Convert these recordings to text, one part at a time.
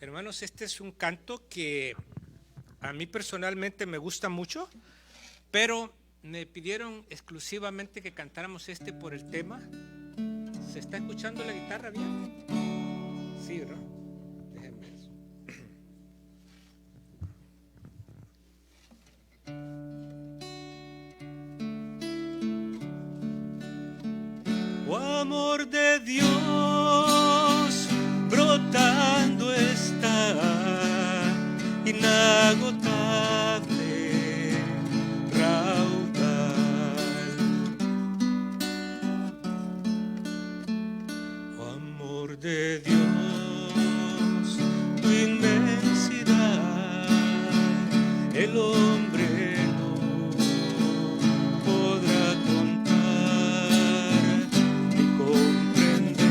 Hermanos, este es un canto que a mí personalmente me gusta mucho, pero me pidieron exclusivamente que cantáramos este por el tema. ¿Se está escuchando la guitarra bien? Sí, ¿no? Déjenme eso. Oh, amor de Dios, brotando está, inagotable, raudal. Oh, amor de Dios, tu inmensidad, el hombre no podrá contar ni comprender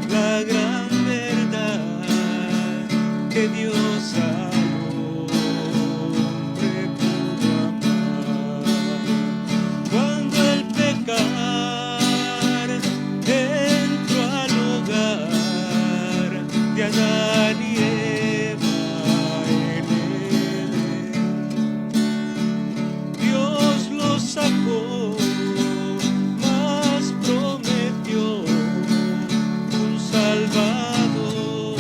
la gran verdad que Dios al hombre pudo amar. Cuando el pecar entró al hogar de Adán y Eva en Edén, Dios los sacó, mas prometió un Salvador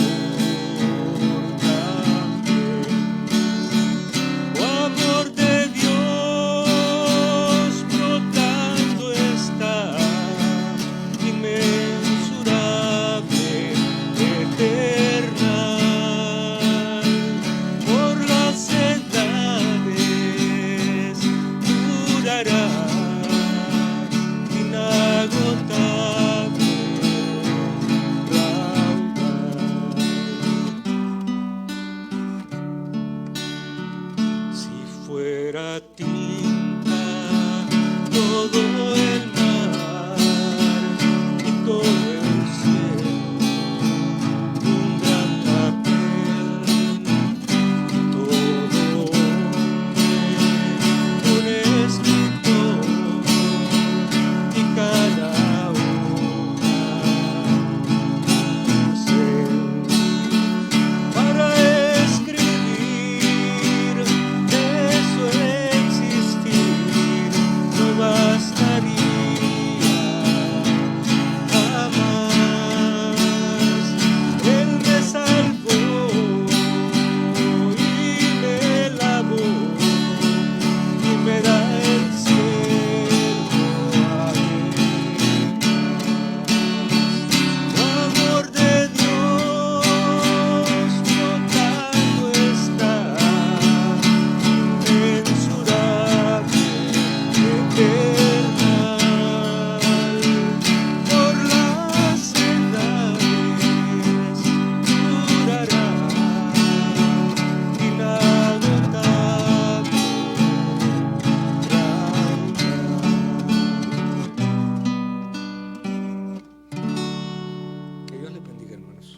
también. Oh, amor de Dios, brotando está, inmensurable, eternal, por las edades durará, inagotable, raudal. Si fuera tinta todo el mar y todo el cielo, un gran papel, todo hombre, un escritor, y cada hoja un ser para escribir de su existir, no bastaría jamás. Él me salvó y me lavó y me da el cielo además. Amor de Dios, brotando está, inmensurable, eternal, por las edades durará, inagotable, raudal. Que Dios les bendiga, hermanos.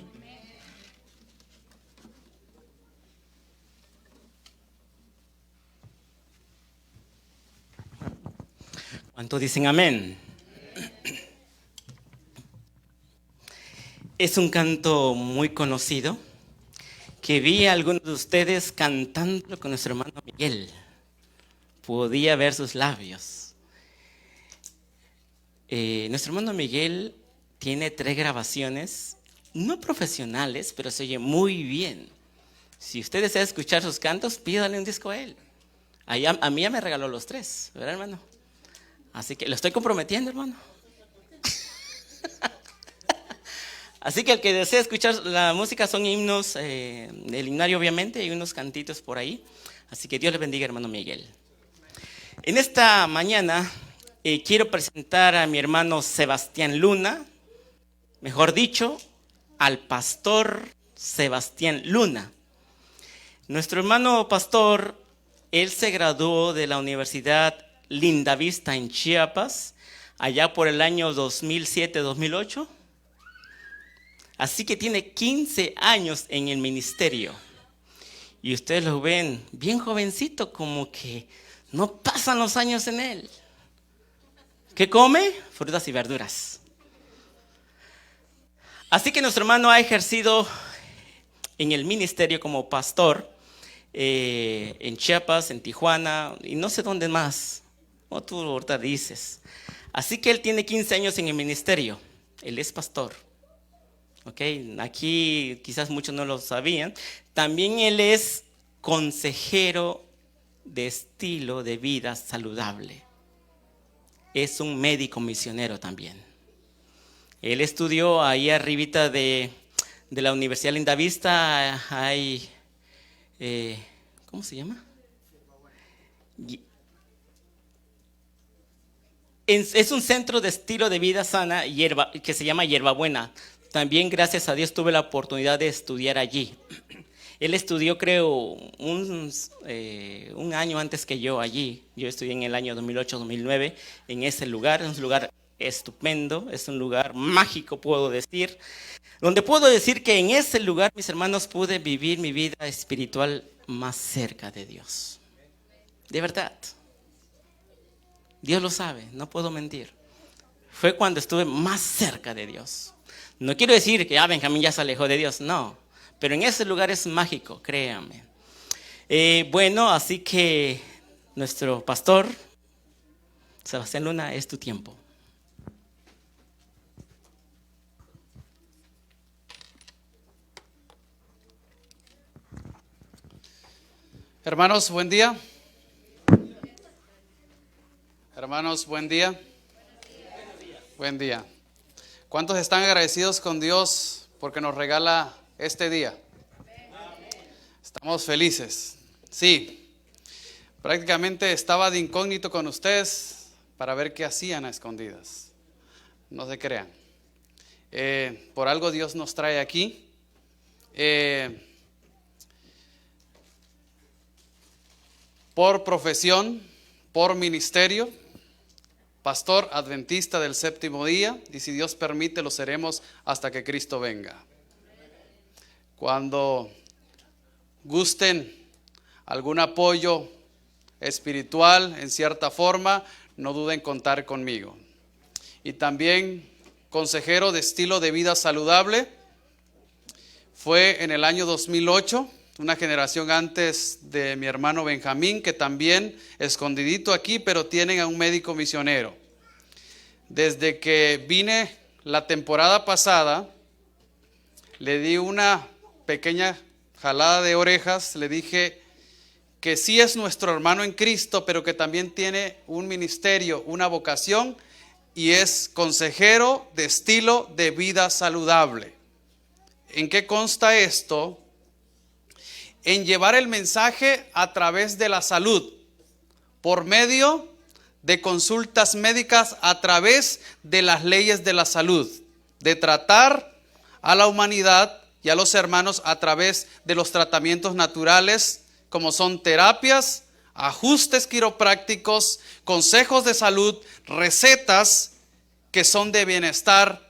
¿Cuántos dicen amén? Es un canto muy conocido que vi a algunos de ustedes cantando con nuestro hermano Miguel. Podía ver sus labios. Nuestro hermano Miguel tiene 3 grabaciones, no profesionales, pero se oye muy bien. Si usted desea escuchar sus cantos, pídale un disco a él. A mí ya me regaló los 3, ¿verdad, hermano? Así que lo estoy comprometiendo, hermano. Así que el que desea escuchar la música son himnos del himnario, obviamente, y unos cantitos por ahí. Así que Dios le bendiga, hermano Miguel. En esta mañana quiero presentar a mi hermano Sebastián Luna, mejor dicho, al pastor Sebastián Luna. Nuestro hermano pastor, él se graduó de la Universidad Lindavista en Chiapas, allá por el año 2007-2008. Así que tiene 15 años en el ministerio. Y ustedes lo ven bien jovencito, como que no pasan los años en él. ¿Qué come? Frutas y verduras. Así que nuestro hermano ha ejercido en el ministerio como pastor en Chiapas, en Tijuana y no sé dónde más. O tú ahorita dices. Así que él tiene 15 años en el ministerio. Él es pastor. Ok, aquí quizás muchos no lo sabían. También él es consejero de estilo de vida saludable. Es un médico misionero también. Él estudió ahí arribita de la Universidad Lindavista. Hay, ¿cómo se llama? Es un centro de estilo de vida sana que se llama Hierbabuena. También, gracias a Dios, tuve la oportunidad de estudiar allí. Él estudió, creo, un año antes que yo allí. Yo estudié en el año 2008-2009 en ese lugar. Es un lugar estupendo, es un lugar mágico, puedo decir. Donde puedo decir que en ese lugar, mis hermanos, pude vivir mi vida espiritual más cerca de Dios. De verdad. Dios lo sabe, no puedo mentir. Fue cuando estuve más cerca de Dios. No quiero decir que Benjamín ya se alejó de Dios, no. Pero en ese lugar es mágico, créanme. Bueno, así que nuestro pastor, Sebastián Luna, es tu tiempo. Hermanos, buen día. Hermanos, buen día. Buen día. ¿Cuántos están agradecidos con Dios porque nos regala este día? Estamos felices. Sí, prácticamente estaba de incógnito con ustedes para ver qué hacían a escondidas. No se crean. Por algo Dios nos trae aquí. Por profesión, por ministerio, pastor adventista del séptimo día, y si Dios permite lo seremos hasta que Cristo venga. Cuando gusten algún apoyo espiritual en cierta forma, no duden en contar conmigo. Y también consejero de estilo de vida saludable. Fue en el año 2008, una generación antes de mi hermano Benjamín, que también escondidito aquí, pero tienen a un médico misionero. Desde que vine la temporada pasada, le di una pequeña jalada de orejas, le dije que sí es nuestro hermano en Cristo, pero que también tiene un ministerio, una vocación, y es consejero de estilo de vida saludable. ¿En qué consta esto? En llevar el mensaje a través de la salud, por medio de consultas médicas, a través de las leyes de la salud, de tratar a la humanidad y a los hermanos a través de los tratamientos naturales, como son terapias, ajustes quiroprácticos, consejos de salud, recetas que son de bienestar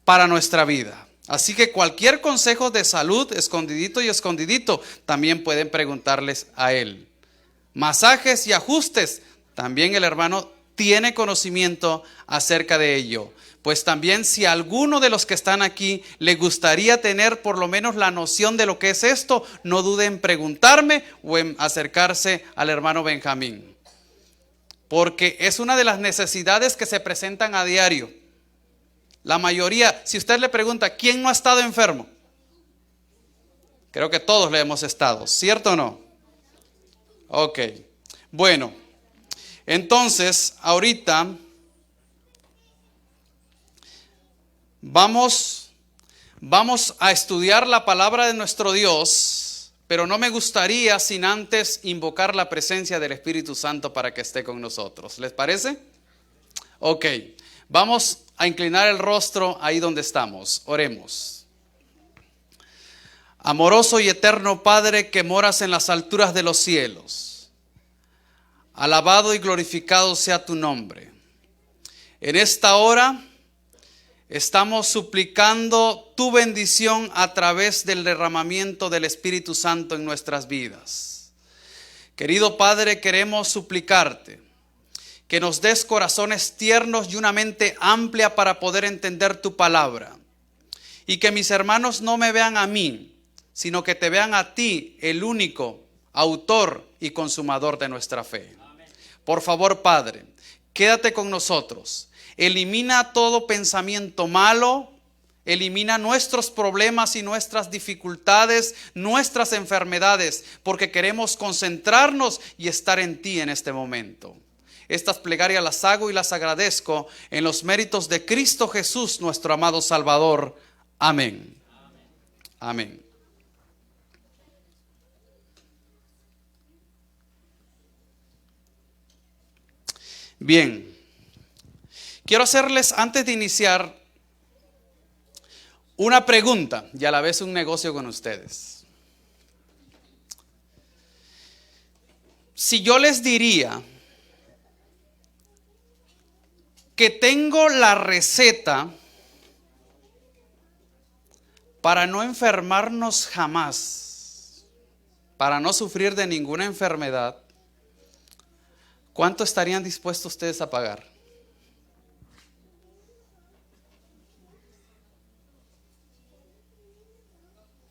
para nuestra vida. Así que cualquier consejo de salud, escondidito y escondidito, también pueden preguntarles a él. Masajes y ajustes, también el hermano tiene conocimiento acerca de ello. Pues también, si a alguno de los que están aquí le gustaría tener por lo menos la noción de lo que es esto, no duden en preguntarme o en acercarse al hermano Benjamín. Porque es una de las necesidades que se presentan a diario. La mayoría, si usted le pregunta, ¿quién no ha estado enfermo? Creo que todos le hemos estado, ¿cierto o no? Ok, bueno, entonces ahorita vamos a estudiar la palabra de nuestro Dios, pero no me gustaría sin antes invocar la presencia del Espíritu Santo para que esté con nosotros. ¿Les parece? Ok, vamos a inclinar el rostro ahí donde estamos. Oremos. Amoroso y eterno Padre que moras en las alturas de los cielos, alabado y glorificado sea tu nombre. En esta hora estamos suplicando tu bendición a través del derramamiento del Espíritu Santo en nuestras vidas. Querido Padre, queremos suplicarte que nos des corazones tiernos y una mente amplia para poder entender tu palabra. y que mis hermanos no me vean a mí, sino que te vean a ti, el único autor y consumador de nuestra fe. Por favor, Padre, quédate con nosotros. Elimina todo pensamiento malo, elimina nuestros problemas y nuestras dificultades, nuestras enfermedades, porque queremos concentrarnos y estar en ti en este momento. Estas plegarias las hago y las agradezco en los méritos de Cristo Jesús, nuestro amado Salvador. Amén. Amén. Bien. Quiero hacerles, antes de iniciar, una pregunta y a la vez un negocio con ustedes. Si yo les diría que tengo la receta para no enfermarnos jamás, para no sufrir de ninguna enfermedad, ¿cuánto estarían dispuestos ustedes a pagar?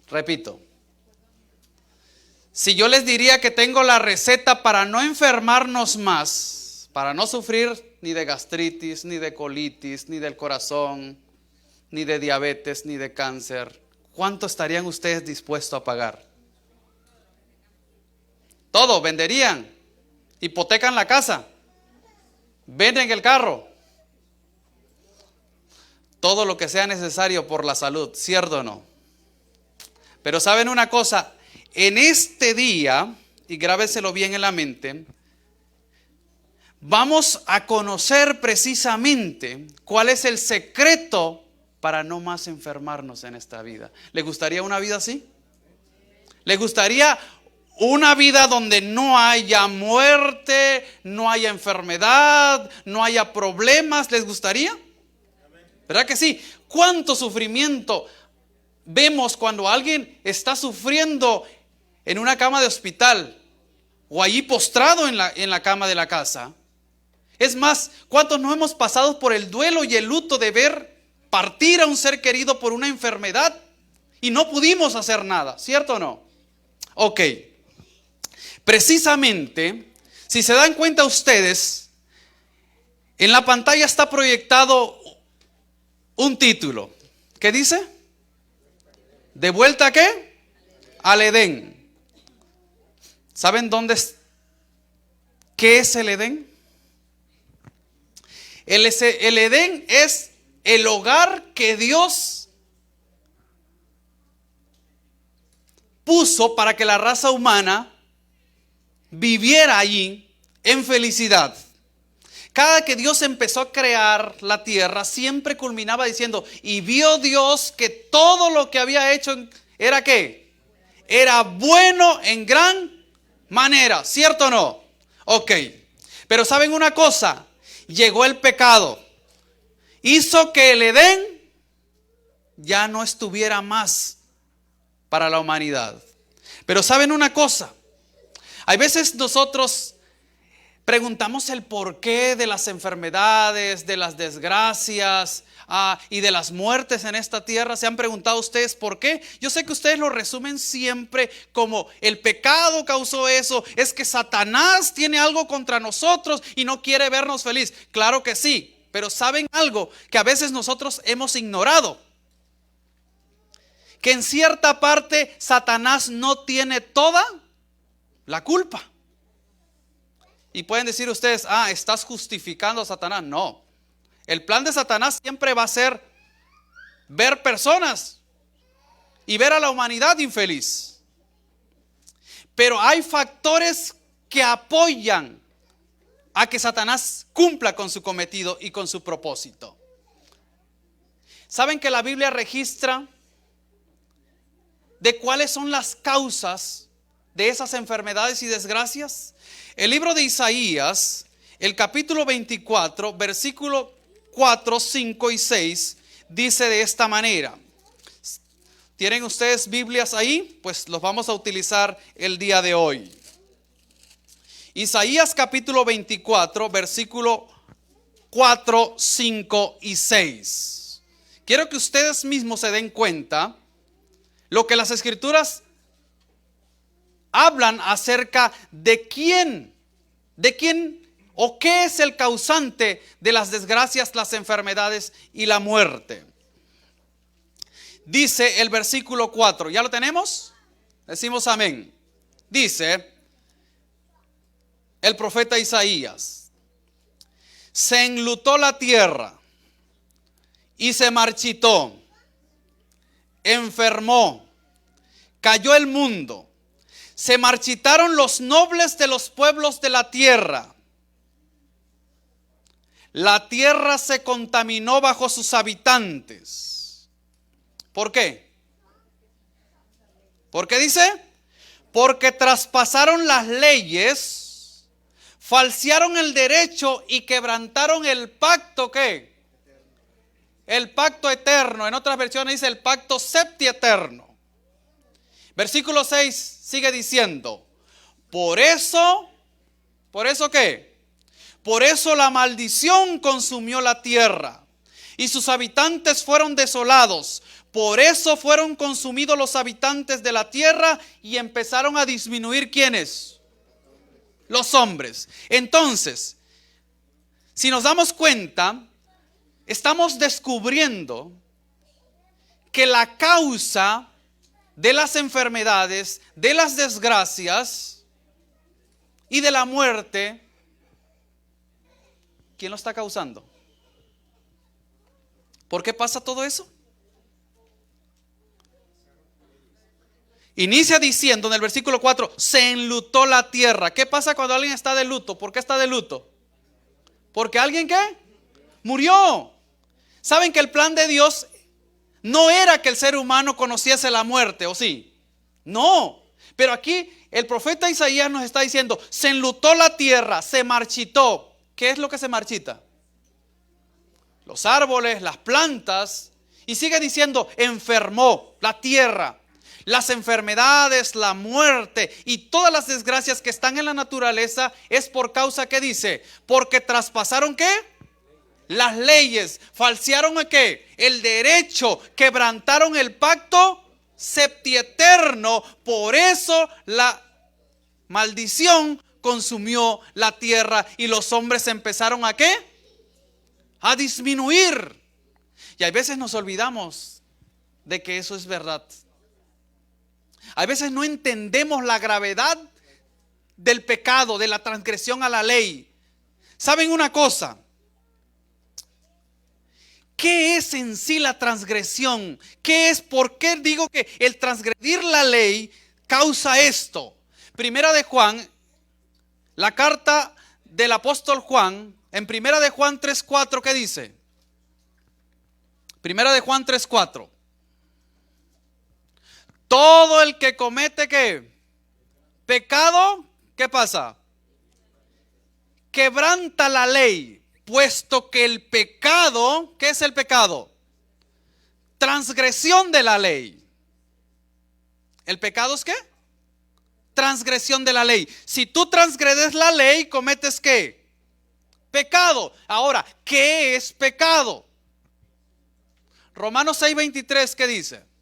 Repito, si yo les diría que tengo la receta para no enfermarnos más, para no sufrir ni de gastritis, ni de colitis, ni del corazón, ni de diabetes, ni de cáncer, ¿cuánto estarían ustedes dispuestos a pagar? Todo, venderían, hipotecan la casa, venden el carro, todo lo que sea necesario por la salud, ¿cierto o no? Pero saben una cosa, en este día, y grábeselo bien en la mente, vamos a conocer precisamente cuál es el secreto para no más enfermarnos en esta vida. ¿Le gustaría una vida así? ¿Le gustaría una vida donde no haya muerte, no haya enfermedad, no haya problemas? ¿Les gustaría? ¿Verdad que sí? ¿Cuánto sufrimiento vemos cuando alguien está sufriendo en una cama de hospital o allí postrado en la cama de la casa? Es más, ¿cuántos no hemos pasado por el duelo y el luto de ver partir a un ser querido por una enfermedad y no pudimos hacer nada? ¿Cierto o no? Ok. Precisamente, si se dan cuenta ustedes, en la pantalla está proyectado un título. ¿Qué dice? ¿De vuelta a qué? Al Edén. ¿Saben qué es el Edén? El Edén es el hogar que Dios puso para que la raza humana viviera allí en felicidad. Cada que Dios empezó a crear la tierra, siempre culminaba diciendo, y vio Dios que todo lo que había hecho era ¿qué? Era bueno en gran manera, ¿cierto o no? Ok, pero ¿saben una cosa? Llegó el pecado, hizo que el Edén ya no estuviera más para la humanidad. Pero ¿saben una cosa? Hay veces nosotros preguntamos el porqué de las enfermedades, de las desgracias y de las muertes en esta tierra. ¿Se han preguntado ustedes por qué? Yo sé que ustedes lo resumen siempre como el pecado causó eso, es que Satanás tiene algo contra nosotros y no quiere vernos feliz. Claro que sí, pero ¿saben algo que a veces nosotros hemos ignorado? Que en cierta parte Satanás no tiene toda la culpa. Y pueden decir ustedes, estás justificando a Satanás. No, el plan de Satanás siempre va a ser ver personas y ver a la humanidad infeliz. Pero hay factores que apoyan a que Satanás cumpla con su cometido y con su propósito. ¿Saben que la Biblia registra de cuáles son las causas de esas enfermedades y desgracias? El libro de Isaías, el capítulo 24, versículo 4, 5 y 6, dice de esta manera. ¿Tienen ustedes Biblias ahí? Pues los vamos a utilizar el día de hoy. Isaías capítulo 24, versículo 4, 5 y 6. quiero que ustedes mismos se den cuenta lo que las Escrituras hablan acerca de quién o qué es el causante de las desgracias, las enfermedades y la muerte. Dice el versículo 4, ¿ya lo tenemos? Decimos amén. Dice el profeta Isaías: se enlutó la tierra y se marchitó, enfermó, cayó el mundo, se marchitaron los nobles de los pueblos de la tierra. La tierra se contaminó bajo sus habitantes. ¿Por qué? ¿Por qué dice? Porque traspasaron las leyes, falsearon el derecho y quebrantaron el pacto, ¿qué? El pacto eterno. En otras versiones dice el pacto septieterno. Versículo 6 sigue diciendo: por eso ¿qué? Por eso la maldición consumió la tierra y sus habitantes fueron desolados. Por eso fueron consumidos los habitantes de la tierra y empezaron a disminuir, ¿quiénes? Los hombres. Entonces, si nos damos cuenta, estamos descubriendo que la causa de las enfermedades, de las desgracias y de la muerte, ¿quién lo está causando? ¿Por qué pasa todo eso? Inicia diciendo en el versículo 4: se enlutó la tierra. ¿Qué pasa cuando alguien está de luto? ¿Por qué está de luto? Porque alguien, ¿qué? Murió. ¿Saben que el plan de Dios no era que el ser humano conociese la muerte, o sí? No. Pero aquí el profeta Isaías nos está diciendo: se enlutó la tierra, se marchitó. ¿Qué es lo que se marchita? Los árboles, las plantas. Y sigue diciendo: enfermó la tierra. Las enfermedades, la muerte y todas las desgracias que están en la naturaleza es por causa, ¿qué dice? Porque traspasaron, ¿qué? Las leyes, falsearon ¿a qué? El derecho, quebrantaron el pacto septieterno. Por eso la maldición consumió la tierra y los hombres empezaron ¿a qué? A disminuir. Y a veces nos olvidamos de que eso es verdad. A veces no entendemos la gravedad del pecado, de la transgresión a la ley. ¿Saben una cosa? ¿Qué es en sí la transgresión? ¿Qué es? ¿Por qué digo que el transgredir la ley causa esto? Primera de Juan, la carta del apóstol Juan, en Primera de Juan 3:4, ¿qué dice? Primera de Juan 3:4. Todo el que comete ¿qué? Pecado, ¿qué pasa? Quebranta la ley, puesto que el pecado, ¿qué es el pecado? Transgresión de la ley. ¿El pecado es qué? Transgresión de la ley. Si tú transgredes la ley, cometes ¿qué? Pecado. Ahora, ¿qué es pecado? Romanos 6:23, ¿qué dice?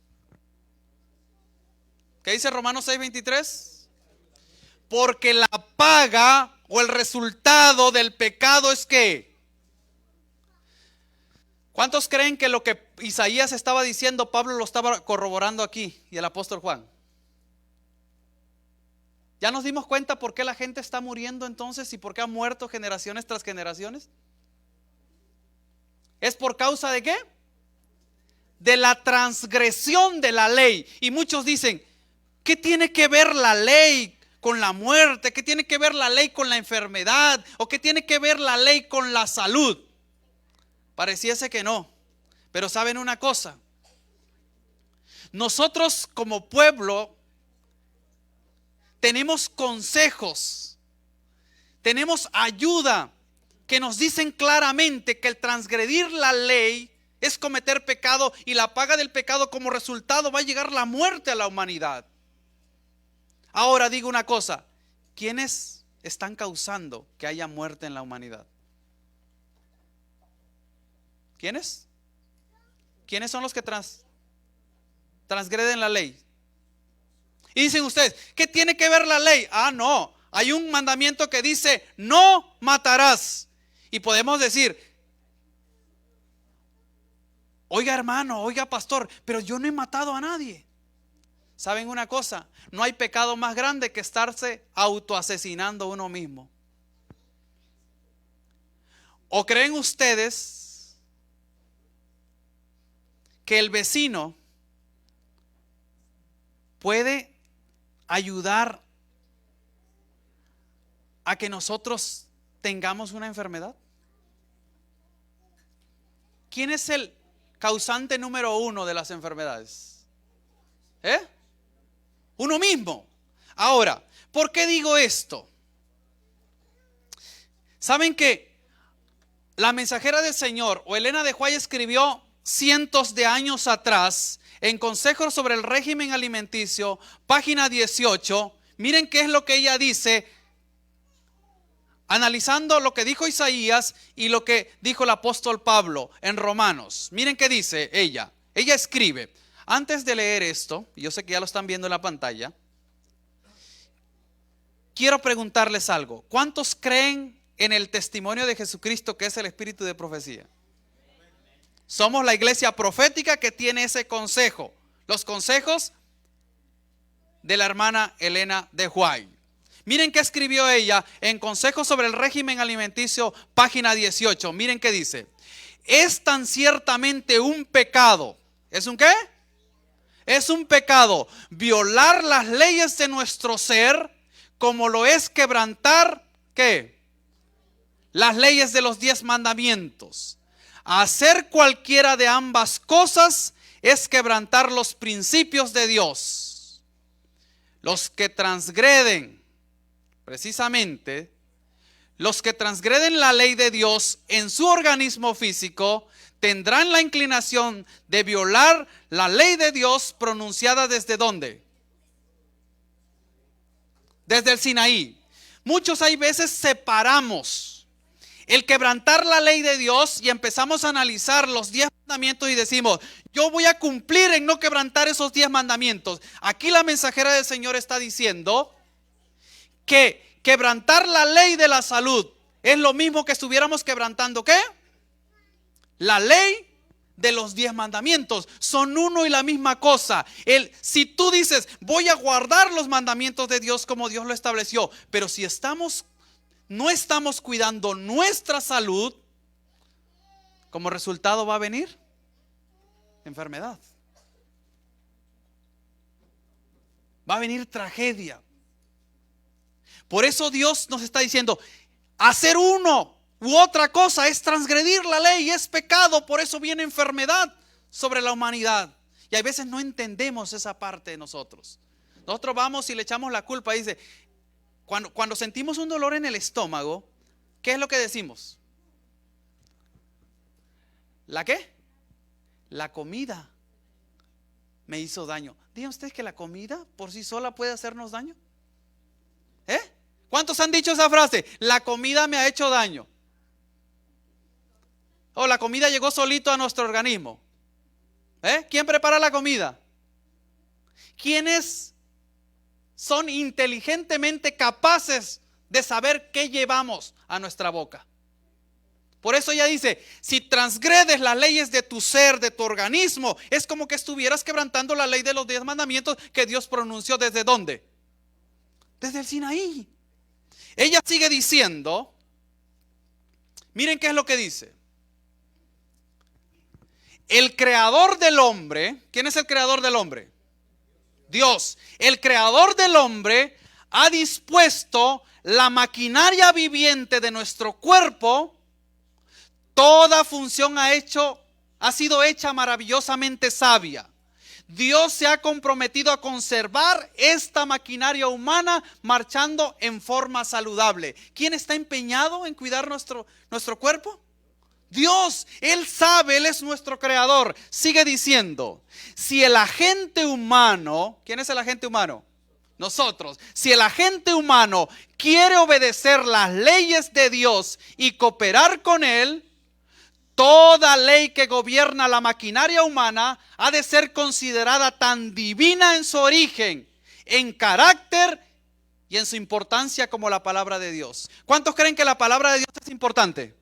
¿Qué dice Romanos 6:23? Porque la paga o el resultado del pecado es ¿qué? ¿Cuántos creen que lo que Isaías estaba diciendo, Pablo lo estaba corroborando aquí y el apóstol Juan? ¿Ya nos dimos cuenta por qué la gente está muriendo entonces y por qué ha muerto generaciones tras generaciones? ¿Es por causa de qué? De la transgresión de la ley. Y muchos dicen: ¿qué tiene que ver la ley con la muerte? ¿Qué tiene que ver la ley con la enfermedad? ¿O qué tiene que ver la ley con la salud? Pareciese que no. Pero ¿saben una cosa? Nosotros como pueblo tenemos consejos, tenemos ayuda que nos dicen claramente que el transgredir la ley es cometer pecado y la paga del pecado como resultado va a llegar la muerte a la humanidad. Ahora digo una cosa: ¿quiénes están causando que haya muerte en la humanidad? ¿Quiénes? ¿Quiénes son los que transgreden la ley? Y dicen ustedes, ¿qué tiene que ver la ley? Ah, no, hay un mandamiento que dice, no matarás. Y podemos decir, oiga hermano, oiga pastor, pero yo no he matado a nadie. ¿Saben una cosa? No hay pecado más grande que estarse autoasesinando uno mismo. ¿O creen ustedes que el vecino puede ayudar a que nosotros tengamos una enfermedad? ¿Quién es el causante número 1 de las enfermedades? Uno mismo. Ahora, ¿por qué digo esto? ¿Saben que la mensajera del Señor o Elena de White escribió cientos de años atrás en Consejos sobre el régimen alimenticio, página 18? Miren qué es lo que ella dice, analizando lo que dijo Isaías y lo que dijo el apóstol Pablo en Romanos. Miren qué dice ella. Ella escribe, antes de leer esto, yo sé que ya lo están viendo en la pantalla, quiero preguntarles algo. ¿Cuántos creen en el testimonio de Jesucristo, que es el espíritu de profecía? Somos la iglesia profética que tiene ese consejo, los consejos de la hermana Elena de White. Miren qué escribió ella en Consejos sobre el régimen alimenticio, página 18. Miren qué dice: es tan ciertamente un pecado. ¿Es un qué? Es un pecado violar las leyes de nuestro ser, como lo es quebrantar, ¿qué? Las leyes de los 10 mandamientos. Hacer cualquiera de ambas cosas es quebrantar los principios de Dios. Los que transgreden, precisamente, los que transgreden la ley de Dios en su organismo físico, tendrán la inclinación de violar la ley de Dios pronunciada ¿desde dónde? Desde el Sinaí. Muchos hay veces separamos el quebrantar la ley de Dios y empezamos a analizar los 10 mandamientos y decimos, yo voy a cumplir en no quebrantar esos 10 mandamientos. Aquí la mensajera del Señor está diciendo que quebrantar la ley de la salud es lo mismo que estuviéramos quebrantando, ¿qué? La ley de los 10 mandamientos. Son uno y la misma cosa. Si tú dices, voy a guardar los mandamientos de Dios como Dios lo estableció, pero si no estamos cuidando nuestra salud, como resultado va a venir enfermedad. Va a venir tragedia. Por eso Dios nos está diciendo, hacer uno u otra cosa es transgredir la ley, es pecado. Por eso viene enfermedad sobre la humanidad. Y a veces no entendemos esa parte de nosotros. Nosotros vamos y le echamos la culpa. Dice, cuando sentimos un dolor en el estómago, ¿qué es lo que decimos? ¿La qué? La comida me hizo daño. ¿Digan ustedes que la comida por sí sola puede hacernos daño? ¿Cuántos han dicho esa frase? La comida me ha hecho daño. O la comida llegó solito a nuestro organismo. ¿Quién prepara la comida? ¿Quiénes son inteligentemente capaces de saber qué llevamos a nuestra boca? Por eso ella dice, si transgredes las leyes de tu ser, de tu organismo, es como que estuvieras quebrantando la ley de los 10 mandamientos que Dios pronunció ¿desde dónde? Desde el Sinaí. Ella sigue diciendo, miren qué es lo que dice. El creador del hombre, ¿quién es el creador del hombre? Dios. El creador del hombre ha dispuesto la maquinaria viviente de nuestro cuerpo. Toda función ha sido hecha maravillosamente sabia. Dios se ha comprometido a conservar esta maquinaria humana marchando en forma saludable. ¿Quién está empeñado en cuidar nuestro cuerpo? Dios. Él sabe, Él es nuestro creador. Sigue diciendo, si el agente humano, ¿quién es el agente humano? Nosotros. Si el agente humano quiere obedecer las leyes de Dios y cooperar con Él, toda ley que gobierna la maquinaria humana ha de ser considerada tan divina en su origen, en carácter y en su importancia como la palabra de Dios. ¿Cuántos creen que la palabra de Dios es importante?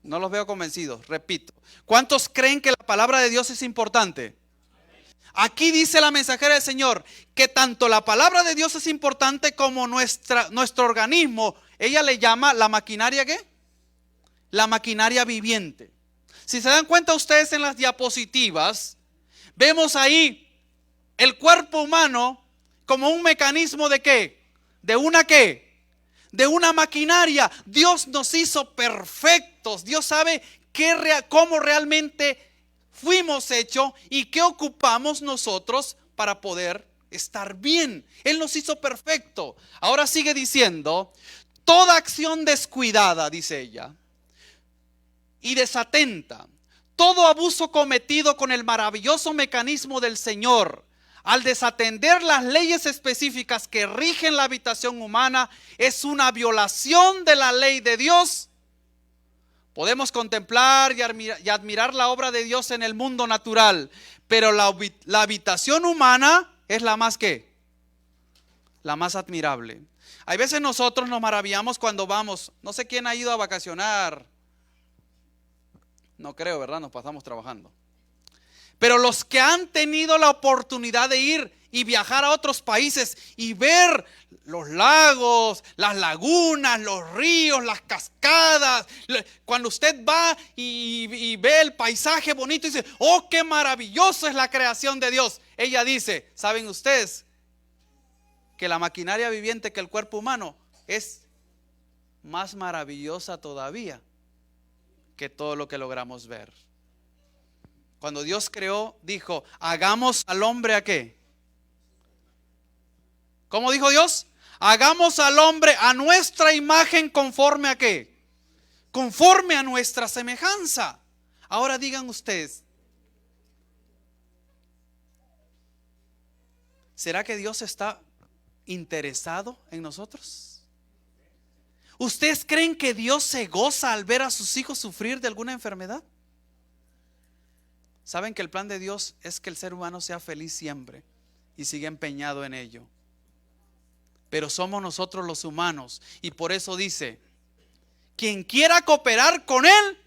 No los veo convencidos, repito. ¿Cuántos creen que la palabra de Dios es importante? Aquí dice la mensajera del Señor que tanto la palabra de Dios es importante como nuestro organismo. Ella le llama la maquinaria, ¿qué? La maquinaria viviente. Si se dan cuenta ustedes en las diapositivas, vemos ahí el cuerpo humano como un mecanismo de ¿qué? ¿De una qué? De una maquinaria. Dios nos hizo perfectos. Dios sabe cómo realmente fuimos hechos y qué ocupamos nosotros para poder estar bien. Él nos hizo perfecto. Ahora sigue diciendo, toda acción descuidada, dice ella, y desatenta, todo abuso cometido con el maravilloso mecanismo del Señor, al desatender las leyes específicas que rigen la habitación humana, es una violación de la ley de Dios. Podemos contemplar y admirar la obra de Dios en el mundo natural, pero la habitación humana es la más ¿qué? La más admirable. Hay veces nosotros nos maravillamos cuando vamos, no sé quién ha ido a vacacionar. No creo, ¿verdad? Nos pasamos trabajando. Pero los que han tenido la oportunidad de ir y viajar a otros países y ver los lagos, las lagunas, los ríos, las cascadas, cuando usted va y ve el paisaje bonito y dice, oh, qué maravilloso es la creación de Dios. Ella dice, ¿saben ustedes que la maquinaria viviente, que el cuerpo humano, es más maravillosa todavía que todo lo que logramos ver? Cuando Dios creó, dijo, hagamos al hombre ¿a qué? ¿Cómo dijo Dios? Hagamos al hombre a nuestra imagen, conforme ¿a qué? Conforme a nuestra semejanza. Ahora digan ustedes, ¿será que Dios está interesado en nosotros? ¿Ustedes creen que Dios se goza al ver a sus hijos sufrir de alguna enfermedad? Saben que el plan de Dios es que el ser humano sea feliz siempre y siga empeñado en ello. Pero somos nosotros los humanos, y por eso dice, quien quiera cooperar con Él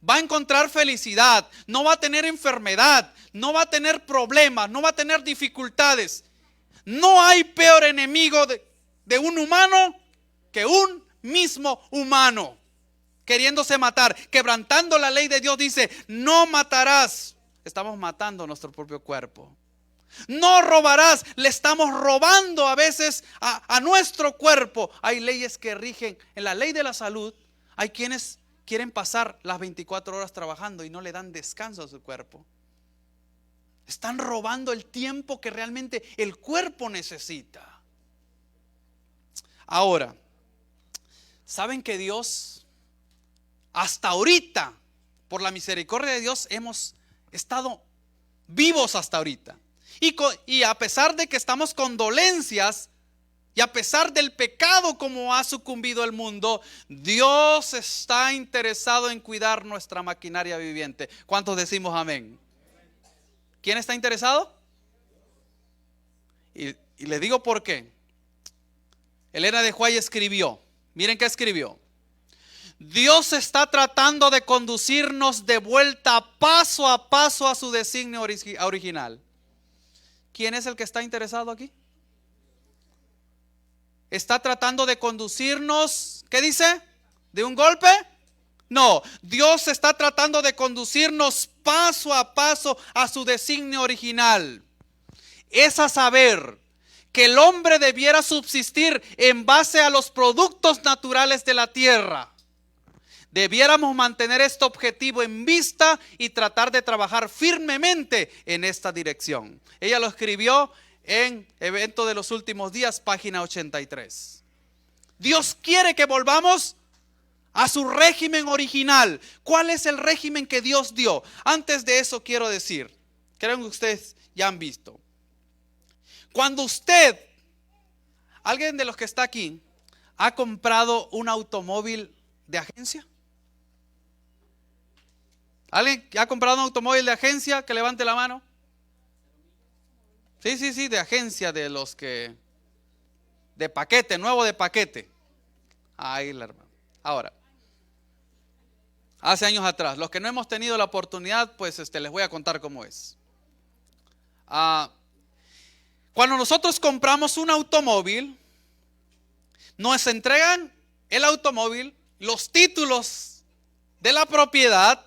va a encontrar felicidad, no va a tener enfermedad, no va a tener problemas, no va a tener dificultades. No hay peor enemigo de un humano que un mismo humano queriéndose matar, quebrantando la ley de Dios. Dice, no matarás. Estamos matando nuestro propio cuerpo. No robarás. Le estamos robando a veces a nuestro cuerpo. Hay leyes que rigen. En la ley de la salud hay quienes quieren pasar las 24 horas trabajando y no le dan descanso a su cuerpo. Están robando el tiempo que realmente el cuerpo necesita. Ahora, ¿saben que Dios, hasta ahorita, por la misericordia de Dios, hemos estado vivos hasta ahorita? Y a pesar de que estamos con dolencias, y a pesar del pecado como ha sucumbido el mundo, Dios está interesado en cuidar nuestra maquinaria viviente. ¿Cuántos decimos amén? ¿Quién está interesado? Y le digo por qué. Elena de White escribió, miren qué escribió: Dios está tratando de conducirnos de vuelta paso a paso a su designio original. ¿Quién es el que está interesado aquí? ¿Está tratando de conducirnos, qué dice? ¿De un golpe? No, Dios está tratando de conducirnos paso a paso a su designio original. Es a saber, que el hombre debiera subsistir en base a los productos naturales de la tierra. Debiéramos mantener este objetivo en vista y tratar de trabajar firmemente en esta dirección. Ella lo escribió en Evento de los Últimos Días, página 83. Dios quiere que volvamos a su régimen original. ¿Cuál es el régimen que Dios dio? Antes de eso quiero decir, creo que ustedes ya han visto. Cuando usted, alguien de los que está aquí, ha comprado un automóvil de agencia, ¿Alguien ha comprado un automóvil de agencia? Que levante la mano. Sí, de agencia, de los que... de paquete, nuevo de paquete. Ahí la hermana. Ahora, hace años atrás, los que no hemos tenido la oportunidad, pues les voy a contar cómo es. Cuando nosotros compramos un automóvil, nos entregan el automóvil, los títulos de la propiedad,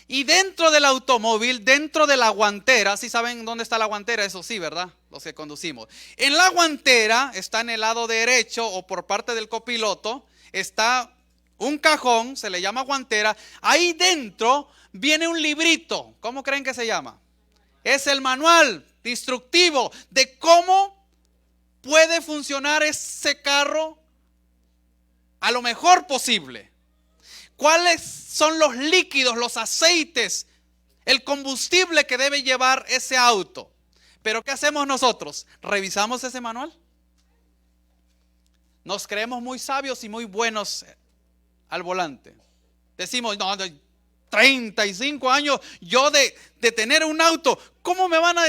y dentro del automóvil, dentro de la guantera, ¿sí saben dónde está la guantera? Eso sí, ¿verdad? Los que conducimos. En la guantera, está en el lado derecho o por parte del copiloto, está un cajón, se le llama guantera. Ahí dentro viene un librito. ¿Cómo creen que se llama? Es el manual instructivo de cómo puede funcionar ese carro a lo mejor posible. ¿Cuáles son los líquidos, los aceites, el combustible que debe llevar ese auto? Pero ¿qué hacemos nosotros? ¿Revisamos ese manual? Nos creemos muy sabios y muy buenos al volante. Decimos, no, 35 años yo de tener un auto, ¿cómo me van a...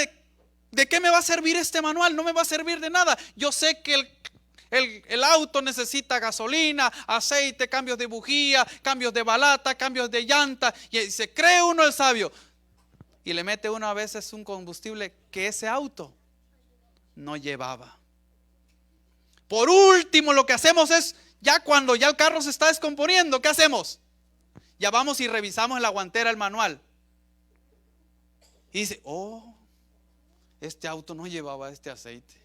¿De qué me va a servir este manual? No me va a servir de nada. Yo sé que el auto necesita gasolina, aceite, cambios de bujía, cambios de balata, cambios de llanta. Y se cree uno el sabio. Y le mete uno a veces un combustible que ese auto no llevaba. Por último, lo que hacemos es, ya cuando ya el carro se está descomponiendo, ¿qué hacemos? Ya vamos y revisamos en la guantera el manual. Y dice, oh, este auto no llevaba este aceite.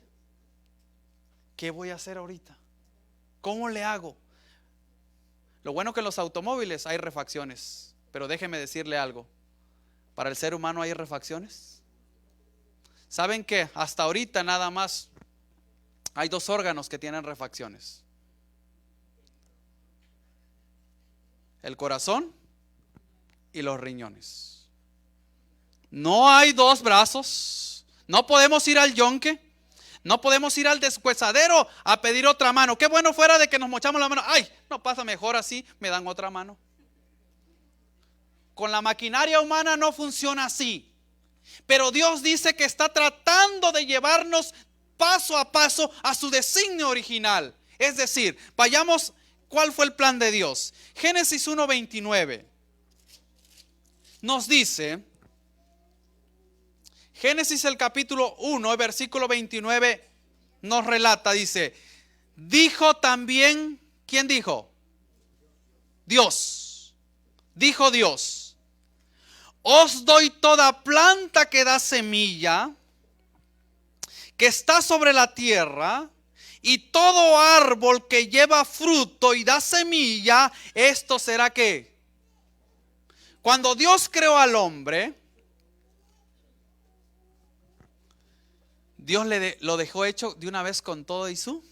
¿Qué voy a hacer ahorita? ¿Cómo le hago? Lo bueno que en los automóviles hay refacciones, pero déjeme decirle algo. ¿Para el ser humano hay refacciones? ¿Saben qué? Hasta ahorita nada más hay 2 órganos que tienen refacciones: el corazón y los riñones. No hay 2 brazos. No podemos ir al yonque. No podemos ir al deshuesadero a pedir otra mano. Qué bueno fuera de que nos mochamos la mano. Ay, no pasa mejor así, me dan otra mano. Con la maquinaria humana no funciona así. Pero Dios dice que está tratando de llevarnos paso a paso a su designio original. Es decir, vayamos, ¿cuál fue el plan de Dios? Génesis 1:29 nos dice, Génesis el capítulo 1, el versículo 29 nos relata, dice, dijo también, ¿quién dijo? Dios. Dijo Dios, os doy toda planta que da semilla, que está sobre la tierra, y todo árbol que lleva fruto y da semilla, esto será ¿qué? Cuando Dios creó al hombre, Dios lo dejó hecho de una vez con todo y su.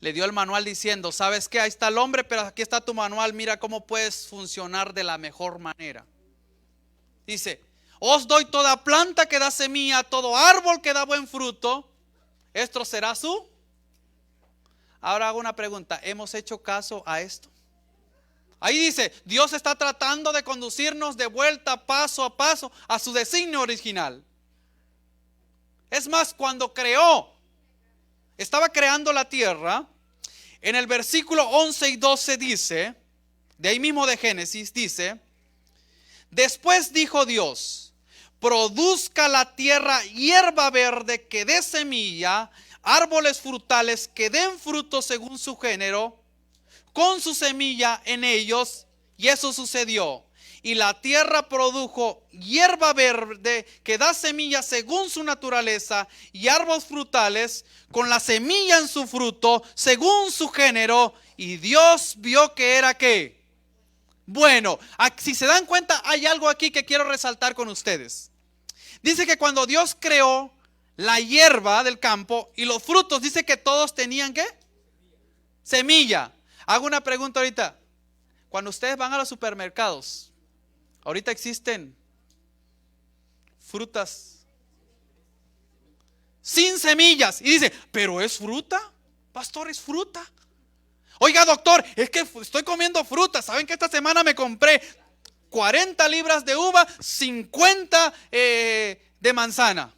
Le dio el manual diciendo, ¿sabes qué? Ahí está el hombre, pero aquí está tu manual, mira cómo puedes funcionar de la mejor manera. Dice, os doy toda planta que da semilla, todo árbol que da buen fruto, esto será su. Ahora hago una pregunta, ¿hemos hecho caso a esto? Ahí dice, Dios está tratando de conducirnos de vuelta paso a paso a su designio original. Es más, cuando estaba creando la tierra, en el versículo 11 y 12 dice, de ahí mismo de Génesis, dice, después dijo Dios, produzca la tierra hierba verde que dé semilla, árboles frutales que den fruto según su género, con su semilla en ellos, y eso sucedió. Y la tierra produjo hierba verde que da semilla según su naturaleza y árboles frutales con la semilla en su fruto según su género. Y Dios vio que era ¿qué? Bueno, si se dan cuenta hay algo aquí que quiero resaltar con ustedes. Dice que cuando Dios creó la hierba del campo y los frutos, dice que todos tenían ¿qué? Semilla. Hago una pregunta ahorita. Cuando ustedes van a los supermercados, ahorita existen frutas sin semillas. Y dice, pero es fruta, pastor, es fruta. Oiga, doctor, es que estoy comiendo frutas. ¿Saben que esta semana me compré 40 libras de uva, 50 de manzana?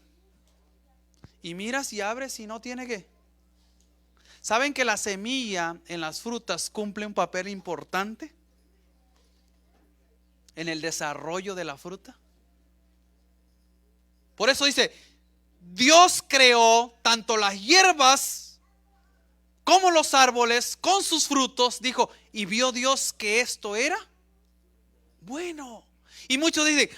Y mira si abre, si no tiene qué. ¿Saben que la semilla en las frutas cumple un papel importante en el desarrollo de la fruta? Por eso dice, Dios creó tanto las hierbas como los árboles con sus frutos. Dijo, y vio Dios que esto era bueno. Y muchos dicen,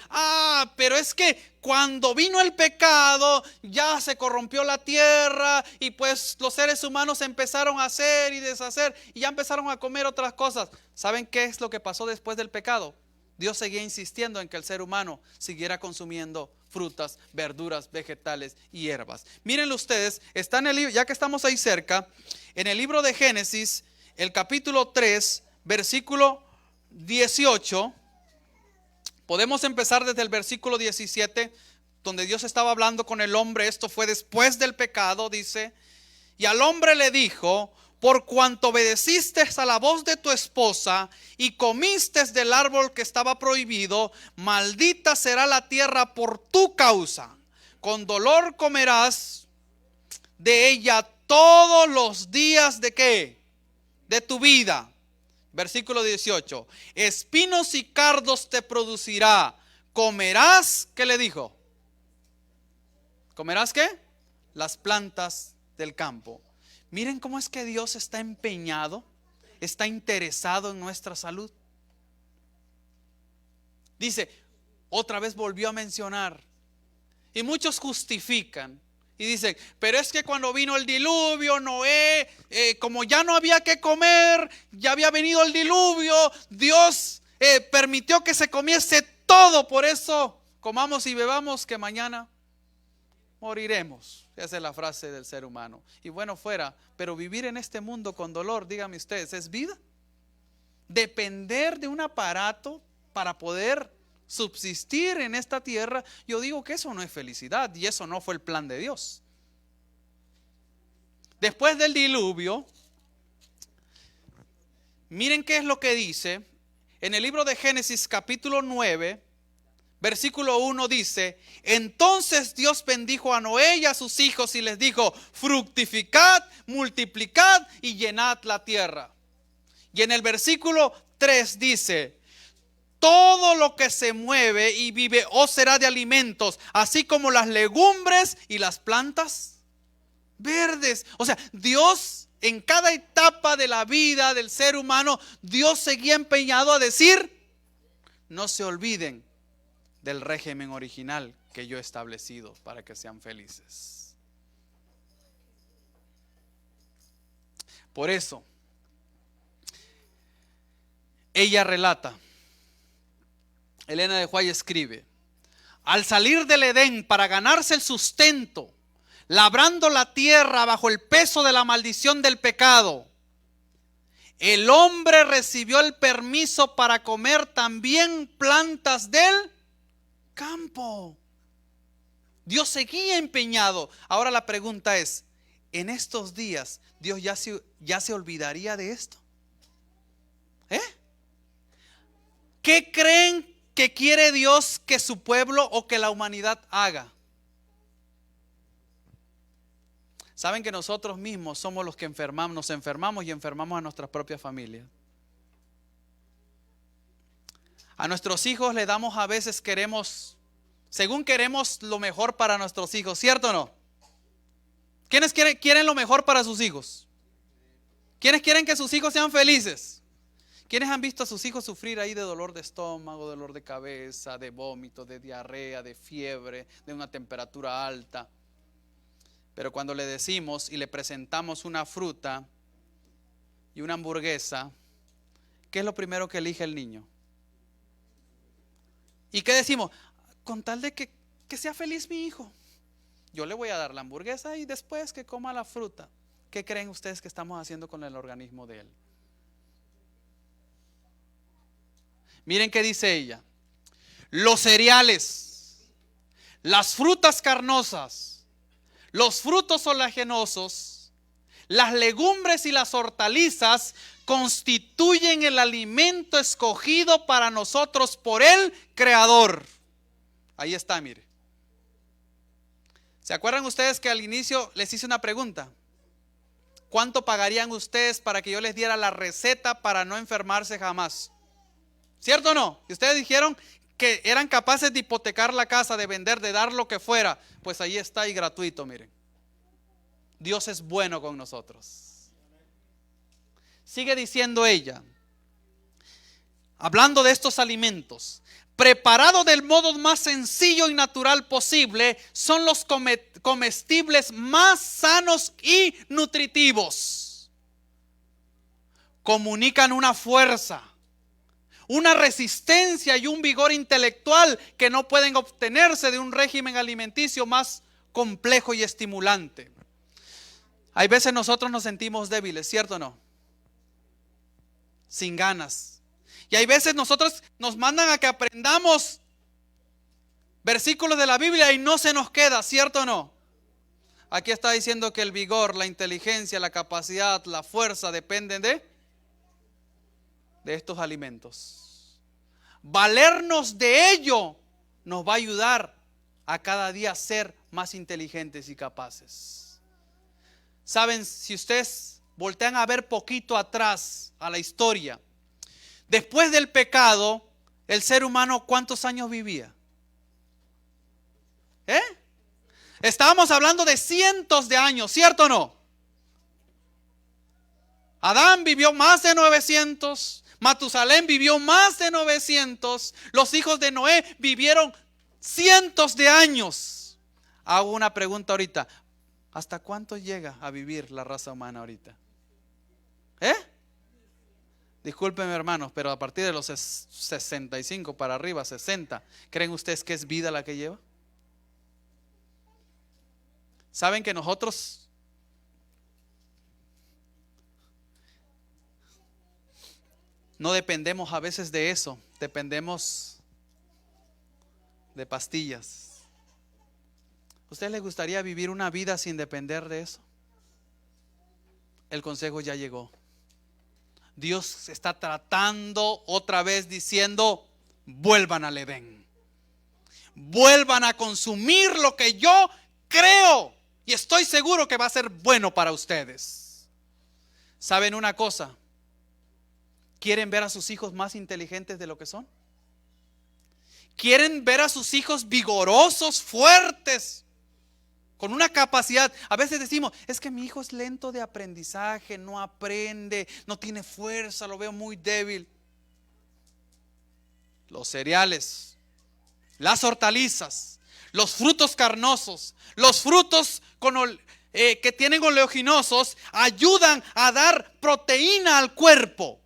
pero es que cuando vino el pecado ya se corrompió la tierra y pues los seres humanos empezaron a hacer y deshacer y ya empezaron a comer otras cosas. ¿Saben qué es lo que pasó después del pecado? Dios seguía insistiendo en que el ser humano siguiera consumiendo frutas, verduras, vegetales y hierbas. Mírenlo ustedes, está en el libro, ya que estamos ahí cerca, en el libro de Génesis, el capítulo 3, versículo 18. Podemos empezar desde el versículo 17, donde Dios estaba hablando con el hombre. Esto fue después del pecado, dice. Y al hombre le dijo, por cuanto obedeciste a la voz de tu esposa y comiste del árbol que estaba prohibido, maldita será la tierra por tu causa. Con dolor comerás de ella todos los días de ¿qué? De tu vida. Versículo 18. Espinos y cardos te producirá. Comerás, ¿qué le dijo? ¿Comerás qué? Las plantas del campo. Miren cómo es que Dios está empeñado, está interesado en nuestra salud. Dice, otra vez volvió a mencionar. Y muchos justifican y dicen, pero es que cuando vino el diluvio, Noé, como ya no había que comer, ya había venido el diluvio, Dios permitió que se comiese todo, por eso comamos y bebamos que mañana moriremos. Esa es la frase del ser humano. Y bueno fuera, pero vivir en este mundo con dolor, díganme ustedes, ¿es vida? Depender de un aparato para poder subsistir en esta tierra, yo digo que eso no es felicidad y eso no fue el plan de Dios. Después del diluvio, miren qué es lo que dice en el libro de Génesis capítulo 9, versículo 1 dice, entonces Dios bendijo a Noé y a sus hijos y les dijo, fructificad, multiplicad y llenad la tierra. Y en el versículo 3 dice, todo lo que se mueve y vive os será de alimentos, así como las legumbres y las plantas verdes. O sea, Dios en cada etapa de la vida del ser humano, Dios seguía empeñado a decir, no se olviden del régimen original que yo he establecido para que sean felices. Por eso, ella relata, Elena de White escribe, al salir del Edén para ganarse el sustento, labrando la tierra bajo el peso de la maldición del pecado, el hombre recibió el permiso para comer también plantas del campo. Dios seguía empeñado. Ahora la pregunta es, ¿en estos días Dios ya se olvidaría de esto? ¿Qué creen que quiere Dios que su pueblo o que la humanidad haga? Saben que nosotros mismos somos los que nos enfermamos y enfermamos a nuestras propias familias. A nuestros hijos le damos a veces, según queremos lo mejor para nuestros hijos, ¿cierto o no? ¿Quiénes quieren lo mejor para sus hijos? ¿Quiénes quieren que sus hijos sean felices? ¿Quiénes han visto a sus hijos sufrir ahí de dolor de estómago, dolor de cabeza, de vómito, de diarrea, de fiebre, de una temperatura alta? Pero cuando le decimos y le presentamos una fruta y una hamburguesa, ¿qué es lo primero que elige el niño? ¿Y qué decimos? Con tal de que sea feliz mi hijo, yo le voy a dar la hamburguesa y después que coma la fruta. ¿Qué creen ustedes que estamos haciendo con el organismo de él? Miren qué dice ella. Los cereales, las frutas carnosas, los frutos oleaginosos, Las legumbres y las hortalizas constituyen el alimento escogido para nosotros por el Creador. Ahí está, mire. ¿Se acuerdan ustedes que al inicio les hice una pregunta? ¿Cuánto pagarían ustedes para que yo les diera la receta para no enfermarse jamás? ¿Cierto o no? Y ustedes dijeron que eran capaces de hipotecar la casa, de vender, de dar lo que fuera. Pues ahí está, y gratuito, miren. Dios es bueno con nosotros. Sigue diciendo ella, hablando de estos alimentos, preparados del modo más sencillo y natural posible, son los comestibles más sanos y nutritivos. Comunican una fuerza, una resistencia y un vigor intelectual que no pueden obtenerse de un régimen alimenticio más complejo y estimulante. Hay veces nosotros nos sentimos débiles, ¿cierto o no? Sin ganas. Y hay veces nosotros nos mandan a que aprendamos versículos de la Biblia y no se nos queda, ¿cierto o no? Aquí está diciendo que el vigor, la inteligencia, la capacidad, la fuerza dependen de estos alimentos. Valernos de ello nos va a ayudar a cada día ser más inteligentes y capaces. Saben, si ustedes voltean a ver poquito atrás a la historia, después del pecado, el ser humano, ¿cuántos años vivía? Estábamos hablando de cientos de años, ¿cierto o no? Adán vivió más de 900, Matusalén vivió más de 900, los hijos de Noé vivieron cientos de años. Hago una pregunta ahorita, ¿hasta cuánto llega a vivir la raza humana ahorita? Discúlpenme, hermanos, pero a partir de los 65 para arriba, 60, ¿creen ustedes que es vida la que lleva? ¿Saben que nosotros no dependemos a veces de eso? Dependemos de pastillas. ¿A ustedes les gustaría vivir una vida sin depender de eso? El consejo ya llegó. Dios está tratando otra vez diciendo, vuelvan al Edén. Vuelvan a consumir lo que yo creo y estoy seguro que va a ser bueno para ustedes. ¿Saben una cosa? ¿Quieren ver a sus hijos más inteligentes de lo que son? ¿Quieren ver a sus hijos vigorosos, fuertes, con una capacidad? A veces decimos, es que mi hijo es lento de aprendizaje, no aprende, no tiene fuerza, lo veo muy débil. Los cereales, las hortalizas, los frutos carnosos, los frutos que tienen oleaginosos ayudan a dar proteína al cuerpo.